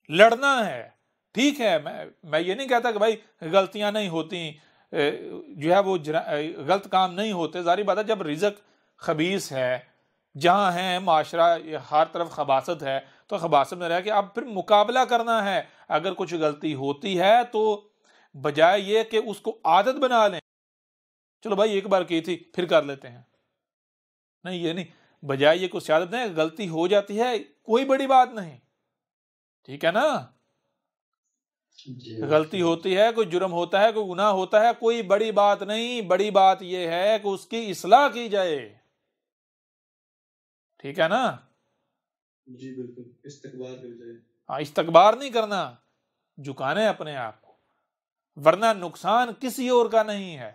لڑنا ہے. ٹھیک ہے، میں یہ نہیں کہتا کہ بھائی غلطیاں نہیں ہوتی، جو ہے وہ غلط کام نہیں ہوتے. ظاہری بات ہے جب رزق خبیث ہے، جہاں ہے معاشرہ ہر طرف خباثت ہے، تو خباثت میں رہ کے اب پھر مقابلہ کرنا ہے. اگر کچھ غلطی ہوتی ہے تو بجائے یہ کہ اس کو عادت بنا لیں، چلو بھائی ایک بار کی تھی پھر کر لیتے ہیں، نہیں یہ نہیں. بجائے یہ کچھ عادت نہیں، غلطی ہو جاتی ہے کوئی بڑی بات نہیں. ٹھیک ہے نا؟ غلطی ہوتی ہے، کوئی جرم ہوتا ہے، کوئی گناہ ہوتا ہے، کوئی بڑی بات نہیں. بڑی بات یہ ہے کہ اس کی اصلاح کی جائے. ٹھیک ہے نا؟ جی بالکل. استقبال کر جائے. ہاں، استکبار نہیں کرنا، جھکانے اپنے آپ کو، ورنہ نقصان کسی اور کا نہیں ہے.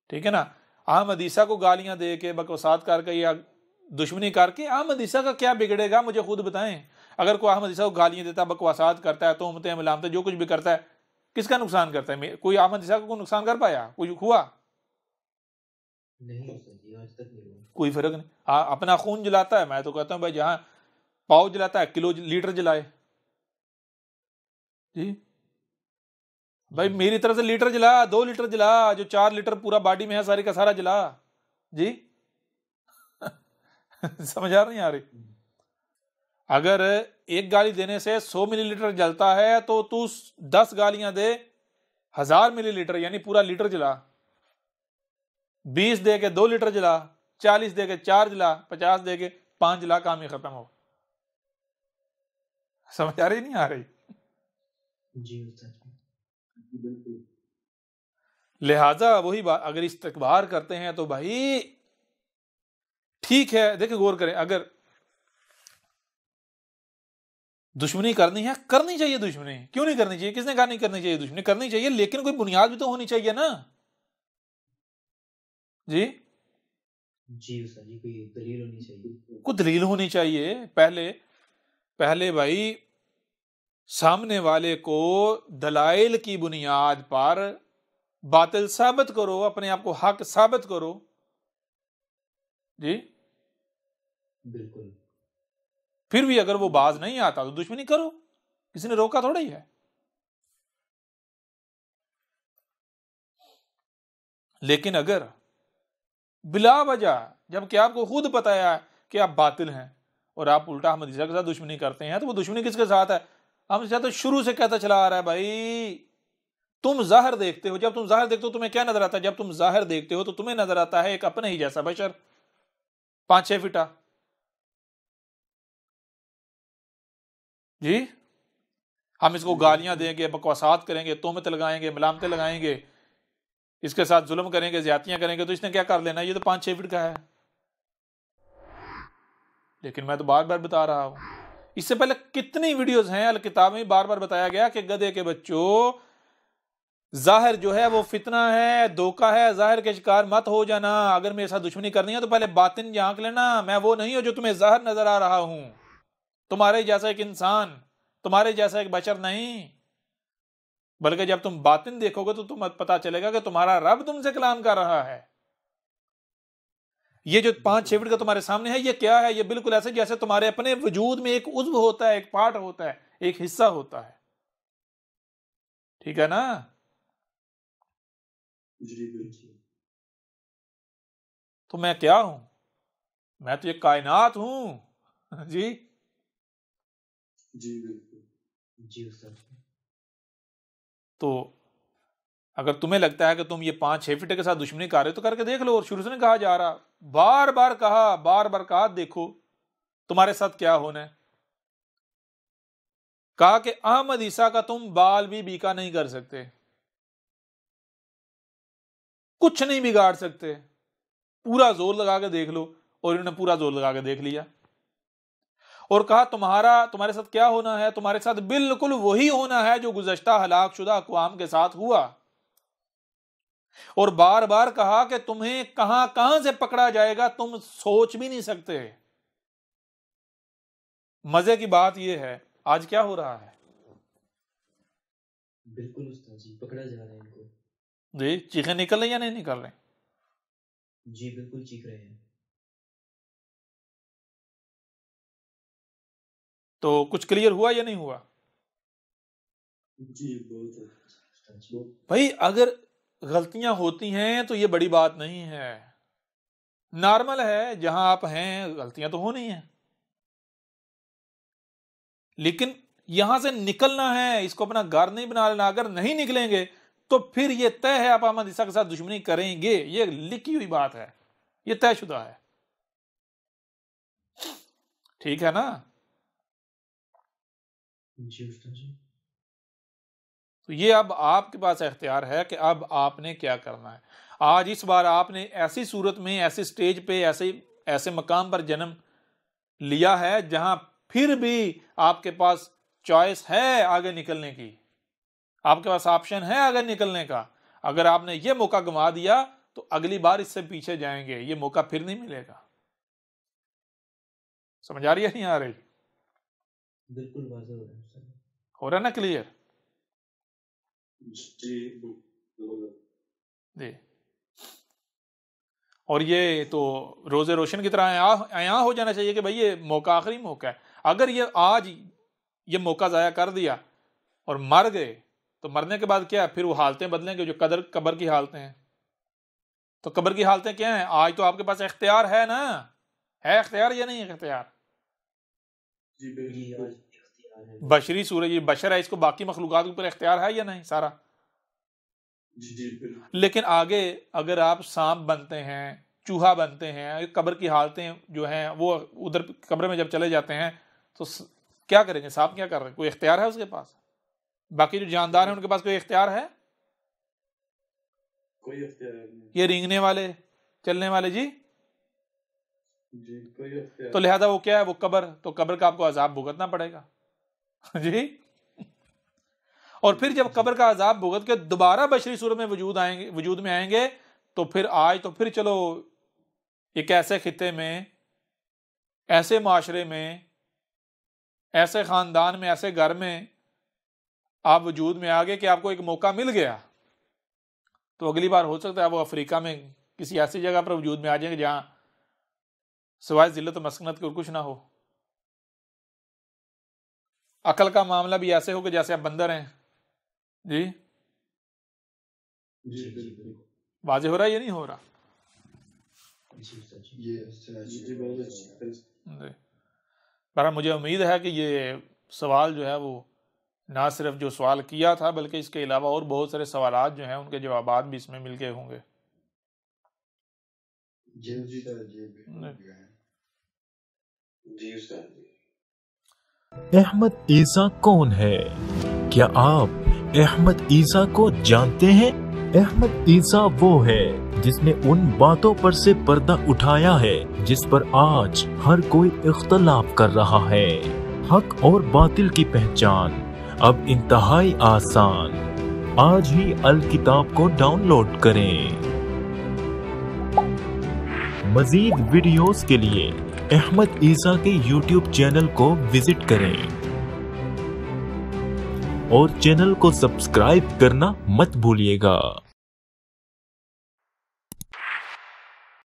ٹھیک ہے نا؟ احمد عیسیٰ کو گالیاں دے کے، بکواسات کر کے یا دشمنی کر کے احمد عیسیٰ کا کیا بگڑے گا؟ مجھے خود بتائیں. اگر کوئی احمد عیسیٰ کو گالیاں دیتا ہے، بکواسات کرتا ہے، تہمتیں ملامتیں جو کچھ بھی کرتا ہے، کس کا نقصان کرتا ہے؟ کوئی احمد عیسیٰ کو کوئی نقصان کر پایا؟ کوئی ہوا؟ نہیں استاد جی، آج تک نہیں ہوا. کوئی فرق نہیں. ہاں اپنا خون جلاتا ہے، میں تو کہتا ہوں بھائی جہاں پاؤ جلاتا ہے کلو لیٹر جلائے. جی بھائی میری طرف سے لیٹر جلا، 2 لیٹر جلا، جو 4 لیٹر پورا باڈی میں ہے سارے کا سارا جلا. جی سمجھ آ رہی اگر ایک گالی دینے سے 100 ملی لیٹر جلتا ہے تو 10 گالیاں دے 1000 ملی لیٹر یعنی پورا لیٹر جلا. 20 دے کے 2 لیٹر جلا، 40 دے کے 4 جلا، 50 دے کے 5 جلا، کام ہی ختم ہو. سمجھ آ رہی نہیں آ رہی؟ جی استاد. بالکل. لہذا وہی بات، اگر استکبار کرتے ہیں تو بھائی ٹھیک ہے. دیکھیں غور کریں، اگر دشمنی کرنی ہے کرنی چاہیے. دشمنی کیوں نہیں کرنی چاہیے؟ کس نے کہا نہیں کرنی چاہیے؟ دشمنی کرنی چاہیے، لیکن کوئی بنیاد بھی تو ہونی چاہیے نا. جی جی استاد جی، کوئی دلیل ہونی چاہیے. کوئی دلیل ہونی چاہیے. پہلے بھائی سامنے والے کو دلائل کی بنیاد پر باطل ثابت کرو، اپنے آپ کو حق ثابت کرو. جی بالکل پھر بھی اگر وہ باز نہیں آتا تو دشمنی کرو، کسی نے روکا تھوڑا ہی ہے. لیکن اگر بلا وجہ جب کہ آپ کو خود پتا ہے کہ آپ باطل ہیں اور آپ الٹا احمد عیسیٰ کے ساتھ دشمنی کرتے ہیں، تو وہ دشمنی کس کے ساتھ ہے؟ ہم تو شروع سے کہتا چلا آ رہا ہے بھائی تم ظاہر دیکھتے ہو. جب تم ظاہر دیکھتے ہو تمہیں کیا نظر آتا ہے؟ جب تم ظاہر دیکھتے ہو تو تمہیں نظر آتا ہے ایک اپنے ہی جیسا بشر 5-6 فٹا. جی ہم اس کو گالیاں دیں گے، بکواسات کریں گے، تہمت لگائیں گے، ملامتیں لگائیں گے، اس کے ساتھ ظلم کریں گے، زیادتیاں کریں گے، تو اس نے کیا کر لینا؟ یہ تو 5-6 فٹ کا ہے. لیکن میں تو بار بار بتا رہا ہوں، اس سے پہلے کتنی ویڈیوز ہیں الکتاب میں بار بار بتایا گیا کہ گدھے کے بچوں، ظاہر جو ہے وہ فتنہ ہے، دھوکہ ہے، ظاہر کے شکار مت ہو جانا. اگر میرے ساتھ دشمنی کرنی ہے تو پہلے باطن جھانک لینا. میں وہ نہیں ہوں جو تمہیں ظاہر نظر آ رہا ہوں، تمہارے جیسا ایک انسان، تمہارے جیسا ایک بشر نہیں، بلکہ جب تم باطن دیکھو گے تو تمہیں پتا چلے گا کہ تمہارا رب تم سے کلام کر رہا ہے. یہ جو 5-6 فٹ کا تمہارے سامنے ہے یہ کیا ہے؟ یہ بالکل ایسے جیسے تمہارے اپنے وجود میں ایک عضو ہوتا ہے، ایک پارٹ ہوتا ہے، ایک حصہ ہوتا ہے. ٹھیک ہے نا؟ جی بالکل. تو میں کیا ہوں؟ میں تو یہ کائنات ہوں. جی جی بالکل. جی استاد. تو اگر تمہیں لگتا ہے کہ تم یہ 5-6 فٹ کے ساتھ دشمنی کر رہے تو کر کے دیکھ لو. اور شروع سے نہیں کہا جا رہا، بار بار کہا دیکھو تمہارے ساتھ کیا ہونا ہے. کہا کہ احمد عیسیٰ کا تم بال بھی بیکا نہیں کر سکتے، کچھ نہیں بگاڑ سکتے، پورا زور لگا کے دیکھ لو. اور انہوں نے پورا زور لگا کے دیکھ لیا. اور کہا تمہارے ساتھ کیا ہونا ہے؟ تمہارے ساتھ بالکل وہی ہونا ہے جو گزشتہ ہلاک شدہ اقوام کے ساتھ ہوا. اور بار بار کہا کہ تمہیں کہاں کہاں سے پکڑا جائے گا تم سوچ بھی نہیں سکتے. مزے کی بات یہ ہے آج کیا ہو رہا ہے؟ بالکل استاد جی، پکڑا جا رہا ہے ان کو. جی چیخیں نکل رہی یا نہیں نکل رہے؟ جی بالکل چیخ رہے ہیں. تو کچھ کلیئر ہوا یا نہیں ہوا؟ جی بہت. بھائی اگر غلطیاں ہوتی ہیں تو یہ بڑی بات نہیں ہے، نارمل ہے، جہاں آپ ہیں غلطیاں تو ہونی ہیں. لیکن یہاں سے نکلنا ہے، اس کو اپنا گھر نہیں بنا لینا. اگر نہیں نکلیں گے تو پھر یہ طے ہے آپ احمد عیسیٰ کے ساتھ دشمنی کریں گے. یہ لکھی ہوئی بات ہے، یہ طے شدہ ہے. ٹھیک ہے نا؟ جی استاد جی. تو یہ اب آپ کے پاس اختیار ہے کہ اب آپ نے کیا کرنا ہے. آج اس بار آپ نے ایسی صورت میں، ایسی سٹیج پہ، ایسے مقام پر جنم لیا ہے جہاں پھر بھی آپ کے پاس چوائس ہے آگے نکلنے کی، آپ کے پاس آپشن ہے آگے نکلنے کا. اگر آپ نے یہ موقع گنوا دیا تو اگلی بار اس سے پیچھے جائیں گے، یہ موقع پھر نہیں ملے گا. سمجھ آ رہی ہے نہیں آ رہی؟ بالکل واضح ہو رہا ہے استاد. ہو رہا ہے نا کلیئر؟ جی جی. اور یہ تو روزے روشن کی طرح عیاں ہو جانا چاہیے کہ بھئی یہ موقع آخری موقع ہے. اگر یہ آج یہ موقع ضائع کر دیا اور مر گئے تو مرنے کے بعد کیا؟ پھر وہ حالتیں بدلیں گے جو قبر کی حالتیں ہیں. تو قبر کی حالتیں کیا ہیں؟ آج تو آپ کے پاس اختیار ہے نا، ہے اختیار یا نہیں اختیار؟ جی جی بالکل. آج اختیار ہے. بشری سورج یہ بشر ہے، اس کو باقی مخلوقات کے اوپر اختیار ہے یا نہیں سارا؟ جی بالکل. لیکن آگے اگر آپ سانپ بنتے ہیں، چوہا بنتے ہیں، قبر کی حالتیں جو ہیں وہ ادھر قبر میں جب چلے جاتے ہیں تو کیا کریں گے؟ سانپ کیا کر رہے ہیں؟ کوئی اختیار ہے اس کے پاس؟ باقی جو جاندار ہیں ان کے پاس کوئی اختیار ہے؟ کوئی اختیار نہیں. یہ رینگنے والے، چلنے والے، جی جی کوئی اختیار. تو لہذا وہ کیا ہے؟ وہ قبر، تو قبر کا آپ کو عذاب بھگتنا پڑے گا. جی. اور پھر جب قبر کا عذاب بھگت کے دوبارہ بشری صورت میں وجود میں آئیں گے تو پھر چلو ایک ایسے خطے میں، ایسے معاشرے میں، ایسے خاندان میں، ایسے گھر میں آپ وجود میں آگے کہ آپ کو ایک موقع مل گیا تو اگلی بار ہو سکتا ہے وہ افریقہ میں کسی ایسی جگہ پر وجود میں آ جائیں گے جہاں سوائے ذلت و مسکنت کے اور کچھ نہ ہو. عقل کا معاملہ بھی ایسے ہو کہ جیسے آپ بندر ہیں. جی جی بالکل. واضح ہو رہا ہے یا نہیں ہو رہا؟ جی بہت اچھا. جی برحال مجھے امید ہے کہ یہ سوال جو ہے وہ نہ صرف جو سوال کیا تھا بلکہ اس کے علاوہ اور بہت سارے سوالات جو ہیں ان کے جوابات بھی اس میں مل کے ہوں گے. جی احمد عیسیٰ کون ہے؟ کیا آپ احمد عیسیٰ کو جانتے ہیں؟ احمد عیسیٰ وہ ہے جس نے ان باتوں پر سے پردہ اٹھایا ہے جس پر آج ہر کوئی اختلاف کر رہا ہے. حق اور باطل کی پہچان اب انتہائی آسان. آج ہی الکتاب کو ڈاؤن لوڈ کریں. مزید ویڈیوز کے لیے احمد عیسیٰ کے یوٹیوب چینل کو وزٹ کریں اور چینل کو سبسکرائب کرنا مت بھولیے گا.